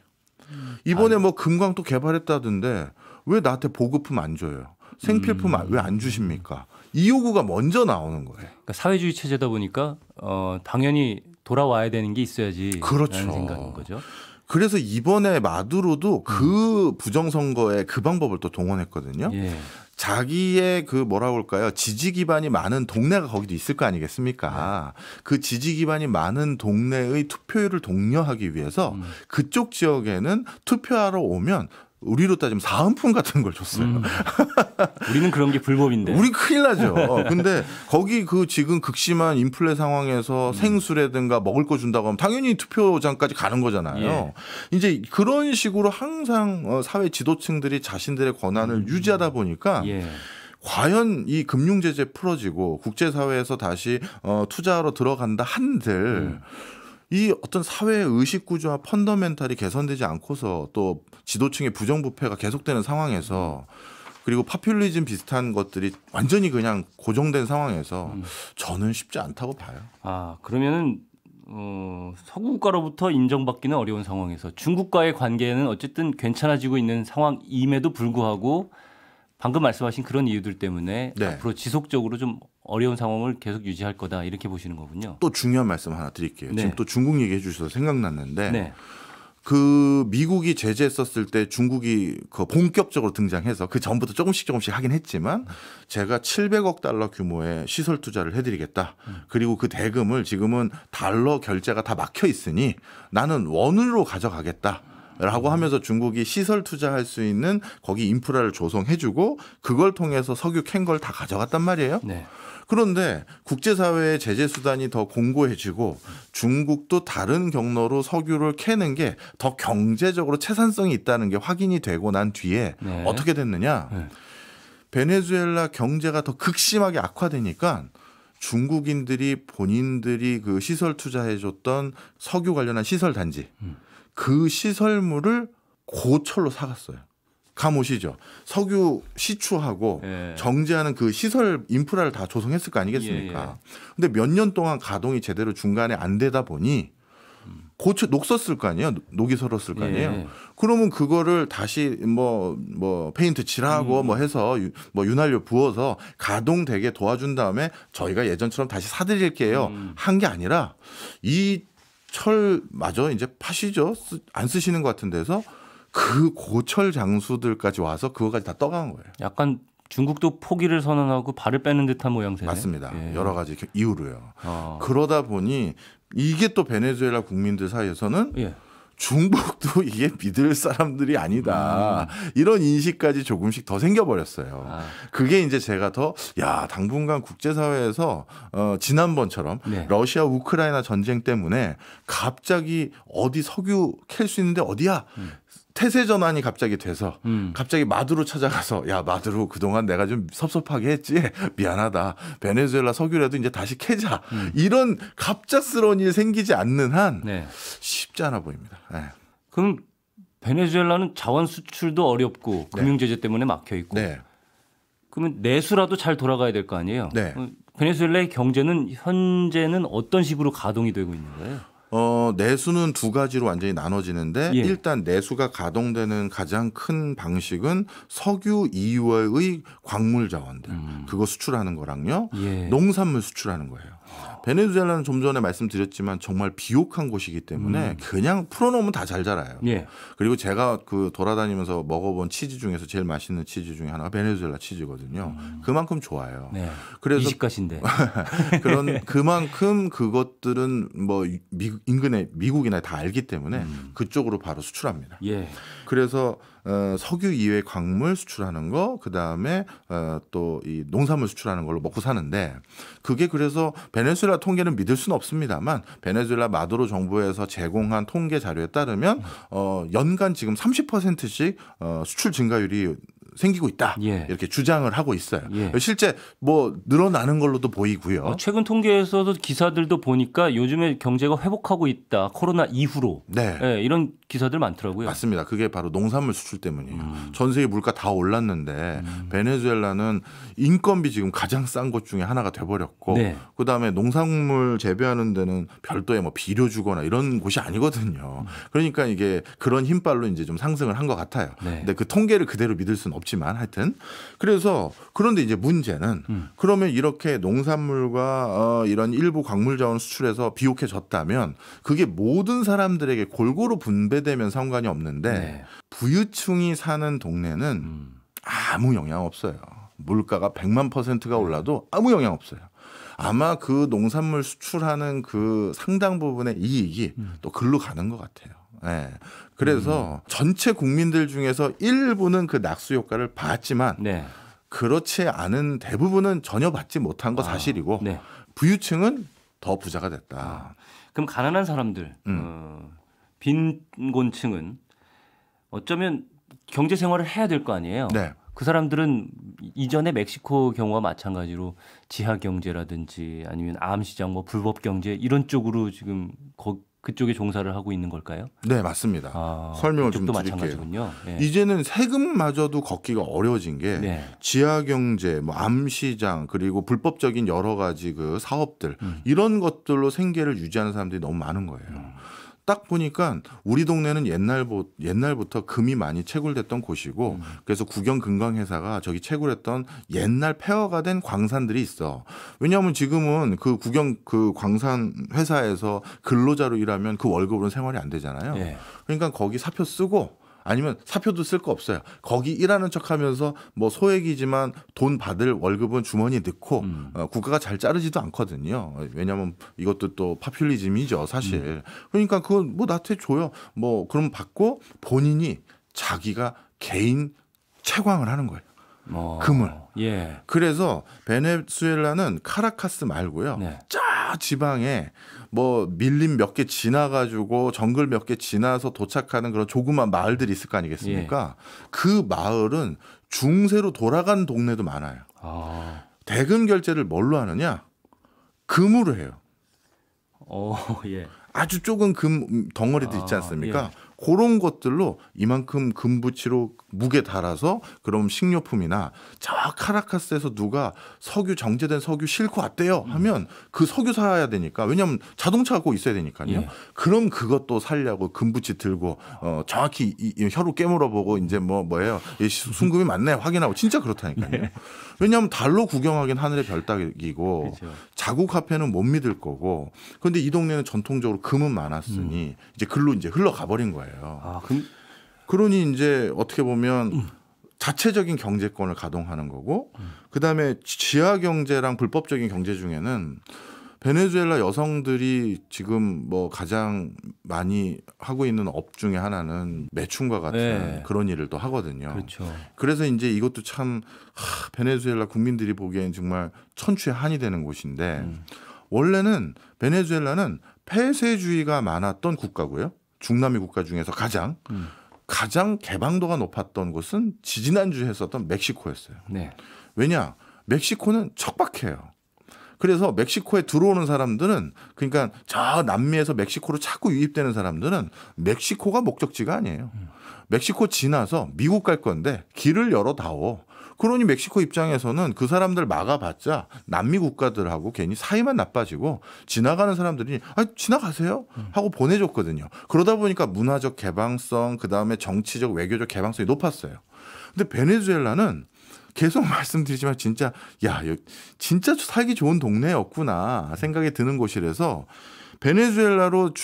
이번에 뭐 금광 또 개발했다던데 왜 나한테 보급품 안 줘요? 생필품 왜 안 주십니까? 이 요구가 먼저 나오는 거예요. 그러니까 사회주의 체제다 보니까 당연히 돌아와야 되는 게 있어야지. 그렇죠. 라는 생각인 거죠. 그래서 이번에 마두로도 그 부정선거에 그 방법을 또 동원했거든요. 자기의 그 뭐라고 할까요? 지지 기반이 많은 동네가 거기도 있을 거 아니겠습니까? 그 지지 기반이 많은 동네의 투표율을 독려하기 위해서 그쪽 지역에는 투표하러 오면 우리로 따지면 사은품 같은 걸 줬어요. 우리는 그런 게 불법인데. 우리 큰일 나죠. 근데 거기 그 지금 극심한 인플레 상황에서 생수라든가 먹을 거 준다고 하면 당연히 투표장까지 가는 거잖아요. 이제 그런 식으로 항상 사회 지도층들이 자신들의 권한을 유지하다 보니까 과연 이 금융 제재 풀어지고 국제사회에서 다시 투자하러 들어간다 한들 이 어떤 사회의 의식 구조와 펀더멘탈이 개선되지 않고서 또 지도층의 부정부패가 계속되는 상황에서 그리고 파퓰리즘 비슷한 것들이 완전히 그냥 고정된 상황에서 저는 쉽지 않다고 봐요. 그러면은 서구 국가로부터 인정받기는 어려운 상황에서 중국과의 관계는 어쨌든 괜찮아지고 있는 상황임에도 불구하고 방금 말씀하신 그런 이유들 때문에 앞으로 지속적으로 좀 어려운 상황을 계속 유지할 거다 이렇게 보시는 거군요. 또 중요한 말씀 하나 드릴게요. 네. 지금 또 중국 얘기해 주셔서 생각났는데 네. 그 미국이 제재했었을 때 중국이 그 본격적으로 등장해서 그 전부터 조금씩 하긴 했지만 제가 700억 달러 규모의 시설 투자를 해드리겠다. 그리고 그 대금을 지금은 달러 결제가 다 막혀 있으니 나는 원으로 가져가겠다. 라고 하면서 중국이 시설 투자할 수 있는 거기 인프라를 조성해주고 그걸 통해서 석유 캔 걸 다 가져갔단 말이에요. 네. 그런데 국제사회의 제재 수단이 더 공고해지고 중국도 다른 경로로 석유를 캐는 게 더 경제적으로 채산성이 있다는 게 확인이 되고 난 뒤에 네. 어떻게 됐느냐. 베네수엘라 경제가 더 극심하게 악화되니까 중국인들이 본인들이 그 시설 투자해줬던 석유 관련한 시설 단지 그 시설물을 고철로 사갔어요. 감오시죠. 석유 시추하고 정제하는 그 시설 인프라를 다 조성했을 거 아니겠습니까? 근데 몇 년 동안 가동이 제대로 중간에 안 되다 보니 고철 녹 썼을 거 아니에요. 녹이 설었을 거 아니에요. 그러면 그거를 다시 뭐 페인트 칠하고 뭐 해서 뭐 윤활유 부어서 가동되게 도와준 다음에 저희가 예전처럼 다시 사드릴게요. 한 게 아니라 이 철마저 이제 파시죠. 안 쓰시는 것 같은 데서 그 고철 장수들까지 와서 그거까지 다 떠간 거예요. 약간 중국도 포기를 선언하고 발을 빼는 듯한 모양새네. 맞습니다. 여러 가지 이유로요. 그러다 보니 이게 또 베네수엘라 국민들 사이에서는 중국도 이게 믿을 사람들이 아니다. 이런 인식까지 조금씩 더 생겨버렸어요. 그게 이제 제가 당분간 국제사회에서 지난번처럼 러시아 우크라이나 전쟁 때문에 갑자기 어디 석유 캘 수 있는데 어디야? 태세 전환이 갑자기 돼서 갑자기 마두로 찾아가서 야 마두로 그동안 내가 좀 섭섭하게 했지 미안하다 베네수엘라 석유라도 이제 다시 캐자 이런 갑작스러운 일 생기지 않는 한 쉽지 않아 보입니다. 네. 그럼 베네수엘라는 자원 수출도 어렵고 금융 제재 때문에 막혀 있고 그러면 내수라도 잘 돌아가야 될 거 아니에요. 베네수엘라의 경제는 현재는 어떤 식으로 가동이 되고 있는 거예요? 내수는 두 가지로 완전히 나눠지는데 일단 내수가 가동되는 가장 큰 방식은 석유 이외의 광물 자원들 그거 수출하는 거랑요. 농산물 수출하는 거예요. 베네수엘라는 좀 전에 말씀드렸지만 정말 비옥한 곳이기 때문에 그냥 풀어놓으면 다 잘 자라요. 그리고 제가 그 돌아다니면서 먹어본 치즈 중에서 제일 맛있는 치즈 중에 하나가 베네수엘라 치즈거든요. 그만큼 좋아요. 그래서 미식가신데 그만큼 그것들은 뭐 인근에 미국이나 다 알기 때문에 그쪽으로 바로 수출합니다. 그래서 석유 이외 광물 수출하는 거, 그 다음에 또 이 농산물 수출하는 걸로 먹고 사는데 그게 그래서 베네수엘라 통계는 믿을 수는 없습니다만 베네수엘라 마두로 정부에서 제공한 통계 자료에 따르면 연간 지금 30%씩 수출 증가율이 생기고 있다. 이렇게 주장을 하고 있어요. 실제 뭐 늘어나는 걸로도 보이고요. 최근 통계에서도 기사들도 보니까 요즘에 경제가 회복하고 있다. 코로나 이후로. 이런 기사들 많더라고요. 맞습니다. 그게 바로 농산물 수출 때문이에요. 전 세계 물가 다 올랐는데 베네수엘라는 인건비 지금 가장 싼 곳 중에 하나가 돼버렸고 그다음에 농산물 재배하는 데는 별도의 뭐 비료 주거나 이런 곳이 아니거든요. 그러니까 이게 그런 힘빨로 이제 좀 상승을 한 것 같아요. 근데 그 통계를 그대로 믿을 수는 없지만 하여튼 그래서 그런데 이제 문제는 그러면 이렇게 농산물과 이런 일부 광물 자원 수출해서 비옥해졌다면 그게 모든 사람들에게 골고루 분배되면 상관이 없는데 부유층이 사는 동네는 아무 영향 없어요. 물가가 100만%가 올라도 아무 영향 없어요. 아마 그 농산물 수출하는 그 상당 부분의 이익이 또 글로 가는 것 같아요. 그래서 전체 국민들 중에서 일부는 그 낙수 효과를 봤지만 그렇지 않은 대부분은 전혀 받지 못한 거 사실이고 부유층은 더 부자가 됐다. 그럼 가난한 사람들, 빈곤층은 어쩌면 경제 생활을 해야 될 거 아니에요. 그 사람들은 이전에 멕시코 경우와 마찬가지로 지하 경제라든지 아니면 암시장, 뭐 불법 경제 이런 쪽으로 지금 그쪽에 종사를 하고 있는 걸까요? 네, 맞습니다. 설명을 좀 드릴게요. 마찬가지군요. 이제는 세금마저도 걷기가 어려워진 게 지하 경제, 뭐 암시장 그리고 불법적인 여러 가지 그 사업들 이런 것들로 생계를 유지하는 사람들이 너무 많은 거예요. 딱 보니까 우리 동네는 옛날부터 금이 많이 채굴됐던 곳이고 그래서 국영금광회사가 저기 채굴했던 옛날 폐허가 된 광산들이 있어. 왜냐하면 지금은 그 광산 회사에서 근로자로 일하면 그 월급으로는 생활이 안 되잖아요. 예. 그러니까 거기 사표 쓰고 아니면 사표도 쓸 거 없어요. 거기 일하는 척하면서 뭐 소액이지만 돈 받을 월급은 주머니에 넣고 국가가 잘 자르지도 않거든요. 왜냐하면 이것도 또 파퓰리즘이죠, 사실. 그러니까 그건 뭐 나한테 줘요. 뭐 그럼 받고 본인이 자기가 개인 채광을 하는 거예요. 금을. 예. 그래서 베네수엘라는 카라카스 말고요. 네. 쫙 지방에 뭐 밀림 몇 개 지나가지고 정글 몇 개 지나서 도착하는 그런 조그만 마을들이 있을 거 아니겠습니까? 예. 그 마을은 중세로 돌아간 동네도 많아요. 대금 결제를 뭘로 하느냐? 금으로 해요. 예. 아주 조금 금 덩어리들 있지 않습니까? 예. 그런 것들로 이만큼 금부치로 무게 달아서 그럼 식료품이나 저 카라카스에서 누가 정제된 석유 싣고 왔대요 하면 그 석유 사야 되니까 왜냐하면 자동차가 꼭 있어야 되니까요. 예. 그럼 그것도 살려고 금부치 들고 정확히 혀로 깨물어 보고 이제 뭐예요? 순금이 맞네 확인하고 진짜 그렇다니까요. 네. 왜냐하면 달로 구경하기엔 하늘의 별 따기고 그렇죠. 자국 화폐는 못 믿을 거고 그런데 이 동네는 전통적으로 금은 많았으니 이제 글로 이제 흘러가 버린 거예요. 그러니 이제 어떻게 보면 자체적인 경제권을 가동하는 거고 그다음에 지하 경제랑 불법적인 경제 중에는 베네수엘라 여성들이 지금 뭐 가장 많이 하고 있는 업 중에 하나는 매춘과 같은 네. 그런 일을 또 하거든요. 그렇죠. 그래서 이제 이것도 참 베네수엘라 국민들이 보기엔 정말 천추의 한이 되는 곳인데 원래는 베네수엘라는 폐쇄주의가 많았던 국가고요. 중남미 국가 중에서 가장 개방도가 높았던 곳은 지지난주에 했었던 멕시코였어요. 네. 왜냐? 멕시코는 척박해요. 그래서 멕시코에 들어오는 사람들은 그러니까 저 남미에서 멕시코로 자꾸 유입되는 사람들은 멕시코가 목적지가 아니에요. 멕시코 지나서 미국 갈 건데 길을 열어다오. 그러니 멕시코 입장에서는 그 사람들 막아봤자 남미 국가들하고 괜히 사이만 나빠지고 지나가는 사람들이 지나가세요 하고 보내줬거든요. 그러다 보니까 문화적 개방성 그다음에 정치적 외교적 개방성이 높았어요. 근데 베네수엘라는 계속 말씀드리지만 진짜 진짜 살기 좋은 동네였구나 생각이 드는 곳이라서 베네수엘라로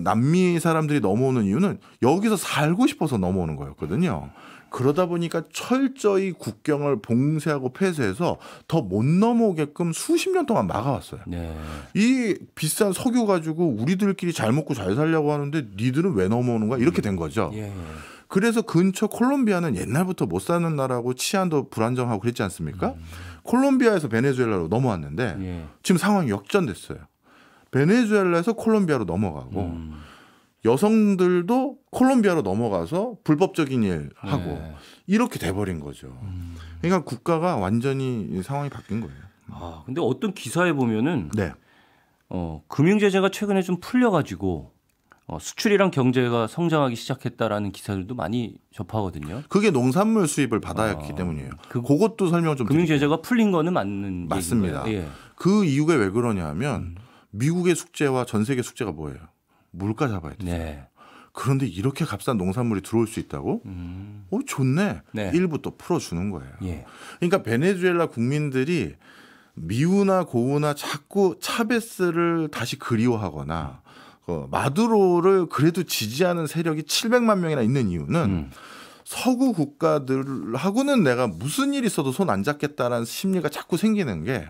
남미 사람들이 넘어오는 이유는 여기서 살고 싶어서 넘어오는 거였거든요. 그러다 보니까 철저히 국경을 봉쇄하고 폐쇄해서 더 못 넘어오게끔 수십 년 동안 막아왔어요. 네. 이 비싼 석유 가지고 우리들끼리 잘 먹고 잘 살려고 하는데 니들은 왜 넘어오는 거야? 이렇게 된 거죠. 예. 그래서 근처 콜롬비아는 옛날부터 못 사는 나라고 치안도 불안정하고 그랬지 않습니까? 콜롬비아에서 베네수엘라로 넘어왔는데 예. 지금 상황이 역전됐어요. 베네수엘라에서 콜롬비아로 넘어가고 여성들도 콜롬비아로 넘어가서 불법적인 일 하고 네. 이렇게 돼버린 거죠. 그러니까 국가가 완전히 상황이 바뀐 거예요. 근데 어떤 기사에 보면은 네. 금융 제재가 최근에 좀 풀려가지고 수출이랑 경제가 성장하기 시작했다라는 기사들도 많이 접하거든요. 그게 농산물 수입을 받아왔기 때문이에요. 그것도 설명 좀 금융 제재가 풀린 거는 맞습니다. 예. 그 이유가 왜 그러냐면 미국의 숙제와 전 세계 숙제가 뭐예요? 물가 잡아야 돼요. 네. 그런데 이렇게 값싼 농산물이 들어올 수 있다고? 좋네. 네. 일부 또 풀어주는 거예요. 예. 그러니까 베네수엘라 국민들이 미우나 고우나 자꾸 차베스를 다시 그리워하거나 마두로를 그래도 지지하는 세력이 700만 명이나 있는 이유는 서구 국가들하고는 내가 무슨 일이 있어도 손 안 잡겠다라는 심리가 자꾸 생기는 게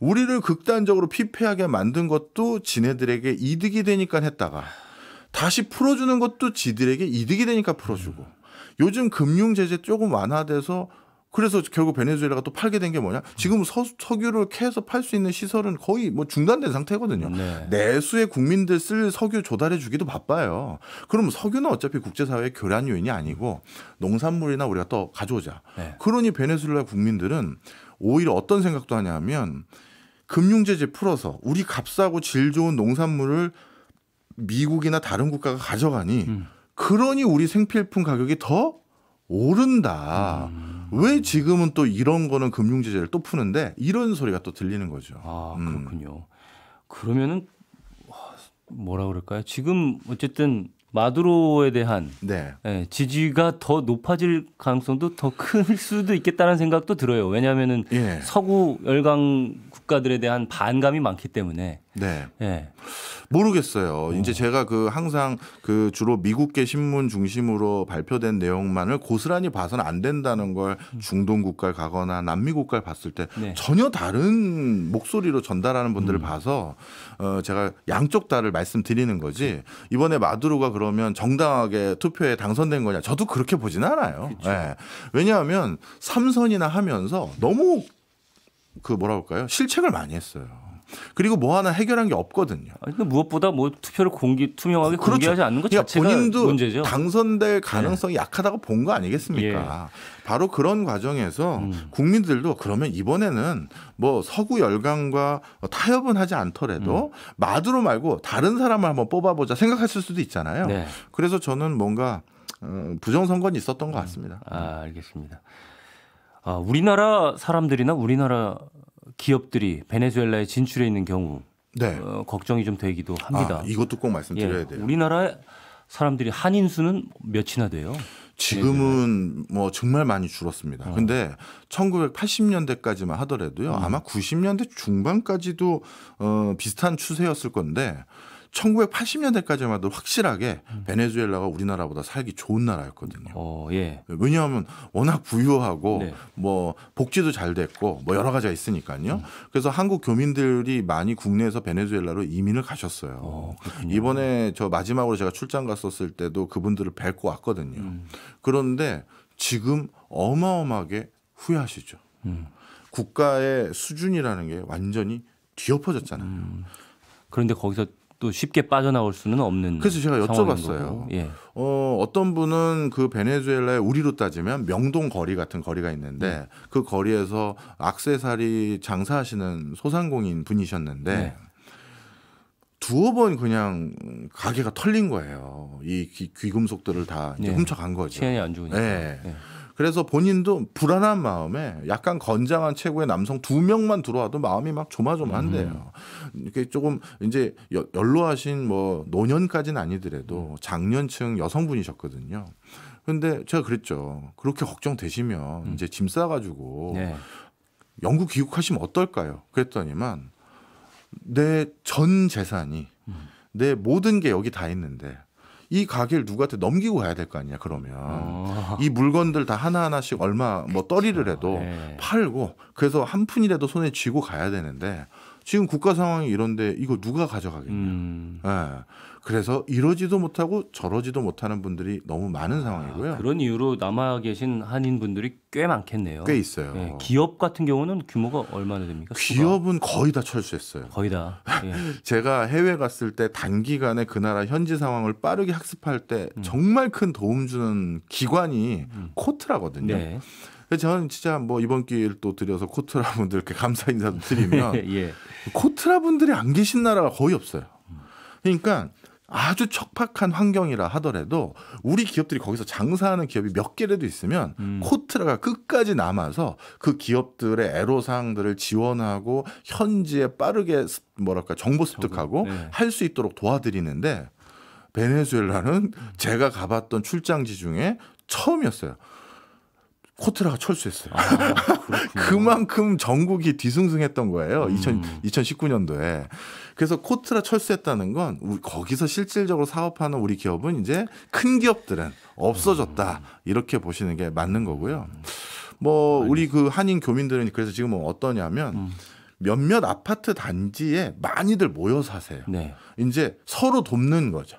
우리를 극단적으로 피폐하게 만든 것도 지네들에게 이득이 되니까 했다가 다시 풀어주는 것도 지들에게 이득이 되니까 풀어주고 요즘 금융 제재 조금 완화돼서 그래서 결국 베네수엘라가 또 팔게 된 게 뭐냐? 지금 석유를 캐서 팔 수 있는 시설은 거의 뭐 중단된 상태거든요. 네. 내수의 국민들 쓸 석유 조달해 주기도 바빠요. 그럼 석유는 어차피 국제사회의 교란 요인이 아니고 농산물이나 우리가 또 가져오자. 네. 그러니 베네수엘라 국민들은 오히려 어떤 생각도 하냐면 금융 제재 풀어서 우리 값싸고 질 좋은 농산물을 미국이나 다른 국가가 가져가니 그러니 우리 생필품 가격이 더 오른다. 왜 지금은 또 이런 거는 금융 제재를 또 푸는데 이런 소리가 또 들리는 거죠. 그렇군요. 그러면은 뭐라 그럴까요? 지금 어쨌든 마두로에 대한 네. 예, 지지가 더 높아질 가능성도 더 클 수도 있겠다는 생각도 들어요. 왜냐하면은 예. 서구 열강 국가들에 대한 반감이 많기 때문에. 네. 예. 모르겠어요. 이제 제가 항상 주로 미국계 신문 중심으로 발표된 내용만을 고스란히 봐서는 안 된다는 걸 중동 국가를 가거나 남미 국가를 봤을 때 네. 전혀 다른 목소리로 전달하는 분들을 봐서 제가 양쪽 다를 말씀드리는 거지. 이번에 마두로가 그러면 정당하게 투표에 당선된 거냐? 저도 그렇게 보지는 않아요. 네. 왜냐하면 3선이나 하면서 너무 뭐라 그럴까요? 실책을 많이 했어요. 그리고 뭐 하나 해결한 게 없거든요. 근데 무엇보다 뭐 투표를 투명하게 그렇죠. 공개하지 않는 것 자체가 본인도 문제죠. 당선될 가능성이 약하다고 본 거 아니겠습니까? 바로 그런 과정에서 국민들도 그러면 이번에는 뭐 서구 열강과 타협은 하지 않더라도 마두로 말고 다른 사람을 한번 뽑아보자 생각했을 수도 있잖아요. 네. 그래서 저는 뭔가 부정선거는 있었던 것 같습니다. 알겠습니다. 우리나라 사람들이나 우리나라 기업들이 베네수엘라에 진출해 있는 경우 네. 걱정이 좀 되기도 합니다. 이것도 꼭 말씀드려야 돼요. 우리나라 사람들이 한인 수는 몇이나 돼요? 지금은 뭐 정말 많이 줄었습니다. 근데 1980년대까지만 하더라도요. 아마 90년대 중반까지도 비슷한 추세였을 건데 1980년대까지만 해도 확실하게 베네수엘라가 우리나라보다 살기 좋은 나라였거든요. 예. 왜냐하면 워낙 부유하고 네. 뭐 복지도 잘 됐고 뭐 여러 가지가 있으니까요. 그래서 한국 교민들이 많이 국내에서 베네수엘라로 이민을 가셨어요. 이번에 저 마지막으로 제가 출장 갔었을 때도 그분들을 뵙고 왔거든요. 그런데 지금 어마어마하게 후회하시죠. 국가의 수준이라는 게 완전히 뒤엎어졌잖아요. 그런데 거기서 또 쉽게 빠져나올 수는 없는. 그래서 제가 여쭤봤어요. 예. 어떤 분은 그 베네수엘라의 우리로 따지면 명동 거리 같은 거리가 있는데 그 거리에서 액세서리 장사하시는 소상공인 분이셨는데 두어 번 그냥 가게가 털린 거예요. 이 귀금속들을 다 이제 훔쳐간 거죠. 치안이 안 좋으니까. 네. 그래서 본인도 불안한 마음에 약간 건장한 체구의 남성 2명만 들어와도 마음이 막 조마조마한데요. 이렇게 조금 이제 연로하신 뭐 노년까지는 아니더라도 장년층 여성분이셨거든요. 그런데 제가 그랬죠. 그렇게 걱정되시면 이제 짐 싸가지고 영국 귀국하시면 어떨까요? 그랬더니만 내 전 재산이 내 모든 게 여기 다 있는데 이 가게를 누구한테 넘기고 가야 될 거 아니냐 그러면 이 물건들 다 하나하나씩 얼마 뭐 떨이를 해도 팔고 그래서 한 푼이라도 손에 쥐고 가야 되는데 지금 국가 상황이 이런데 이거 누가 가져가겠냐. 그래서 이러지도 못하고 저러지도 못하는 분들이 너무 많은 상황이고요. 그런 이유로 남아 계신 한인 분들이 꽤 많겠네요. 꽤 있어요. 기업 같은 경우는 규모가 얼마나 됩니까? 기업은 거의 다 철수했어요. 거의 다. 제가 해외 갔을 때 단기간에 그 나라 현지 상황을 빠르게 학습할 때 정말 큰 도움 주는 기관이 코트라거든요. 그래서 저는 진짜 뭐 이번 기회를 또 드려서 코트라 분들께 감사 인사도 드리면 코트라 분들이 안 계신 나라가 거의 없어요. 그러니까 아주 척박한 환경이라 하더라도 우리 기업들이 거기서 장사하는 기업이 몇 개라도 있으면 코트라가 끝까지 남아서 그 기업들의 애로사항들을 지원하고 현지에 빠르게 뭐랄까 정보 습득하고 할 수 있도록 도와드리는데 베네수엘라는 제가 가봤던 출장지 중에 처음이었어요. 코트라가 철수했어요. 그만큼 전국이 뒤숭숭했던 거예요. 2019년도에. 그래서 코트라 철수했다는 건 거기서 실질적으로 사업하는 우리 기업은 이제 큰 기업들은 없어졌다. 이렇게 보시는 게 맞는 거고요. 뭐 우리 그 한인 교민들은 그래서 지금은 어떠냐면 몇몇 아파트 단지에 많이들 모여 사세요. 이제 서로 돕는 거죠.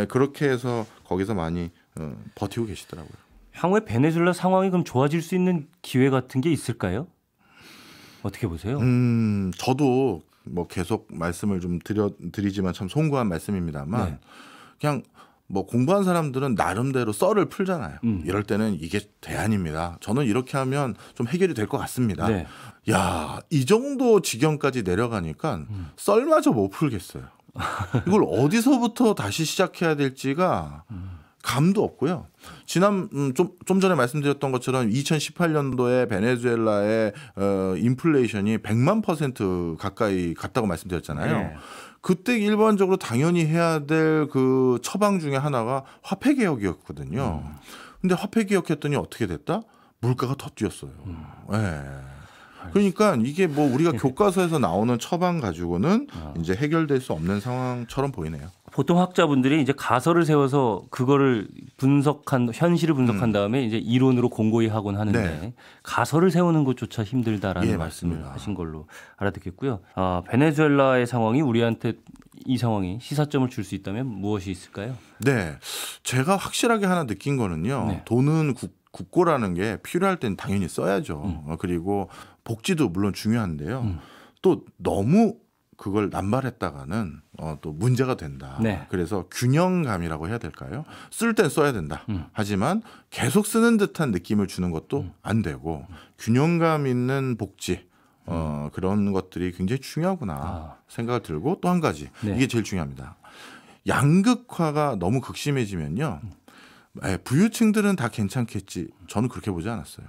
그렇게 해서 거기서 많이 버티고 계시더라고요. 향후에 베네수엘라 상황이 그럼 좋아질 수 있는 기회 같은 게 있을까요? 어떻게 보세요? 저도 뭐 계속 말씀을 좀 드리지만 참 송구한 말씀입니다만 그냥 뭐 공부한 사람들은 나름대로 썰을 풀잖아요. 이럴 때는 이게 대안입니다. 저는 이렇게 하면 좀 해결이 될 것 같습니다. 야, 이 정도 지경까지 내려가니까 썰마저 못 풀겠어요. 이걸 어디서부터 다시 시작해야 될지가 감도 없고요. 좀 전에 말씀드렸던 것처럼 2018년도에 베네수엘라의 인플레이션이 100만% 가까이 갔다고 말씀드렸잖아요. 그때 일반적으로 당연히 해야 될 그 처방 중에 하나가 화폐 개혁이었거든요. 근데 화폐 개혁했더니 어떻게 됐다? 물가가 더 뛰었어요. 네. 그러니까 이게 뭐 우리가 교과서에서 나오는 처방 가지고는 이제 해결될 수 없는 상황처럼 보이네요. 보통 학자분들이 이제 가설을 세워서 그거를 현실을 분석한 다음에 이제 이론으로 공고히 하곤 하는데 네. 가설을 세우는 것조차 힘들다라는 예, 말씀을 맞습니다. 하신 걸로 알아듣겠고요. 베네수엘라의 상황이 우리한테 이 상황이 시사점을 줄 수 있다면 무엇이 있을까요? 네, 제가 확실하게 하나 느낀 거는요. 네. 돈은 국고라는 게 필요할 땐 당연히 써야죠. 그리고 복지도 물론 중요한데요. 또 너무 그걸 남발했다가는 또 문제가 된다. 네. 그래서 균형감이라고 해야 될까요? 쓸 땐 써야 된다. 하지만 계속 쓰는 듯한 느낌을 주는 것도 안 되고 균형감 있는 복지 그런 것들이 굉장히 중요하구나 생각을 들고 또 한 가지 네. 이게 제일 중요합니다. 양극화가 너무 극심해지면요. 부유층들은 다 괜찮겠지. 저는 그렇게 보지 않았어요.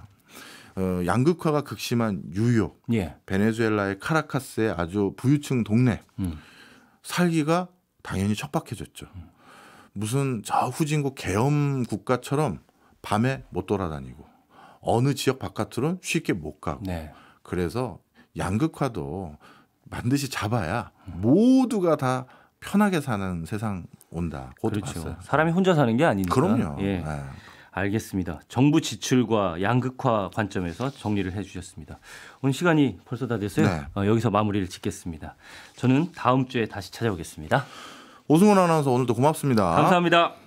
양극화가 극심한 뉴욕, 예. 베네수엘라의 카라카스의 아주 부유층 동네 살기가 당연히 척박해졌죠. 무슨 저 후진국 계엄 국가처럼 밤에 못 돌아다니고 어느 지역 바깥으로는 쉽게 못 가고 네. 그래서 양극화도 반드시 잡아야 모두가 다 편하게 사는 세상 온다. 그것도 그렇죠. 봤어요. 사람이 혼자 사는 게 아니니까. 그럼요. 예. 네. 알겠습니다. 정부 지출과 양극화 관점에서 정리를 해주셨습니다. 오늘 시간이 벌써 다 됐어요. 네. 여기서 마무리를 짓겠습니다. 저는 다음 주에 다시 찾아오겠습니다. 오승훈 아나운서 오늘도 고맙습니다. 감사합니다.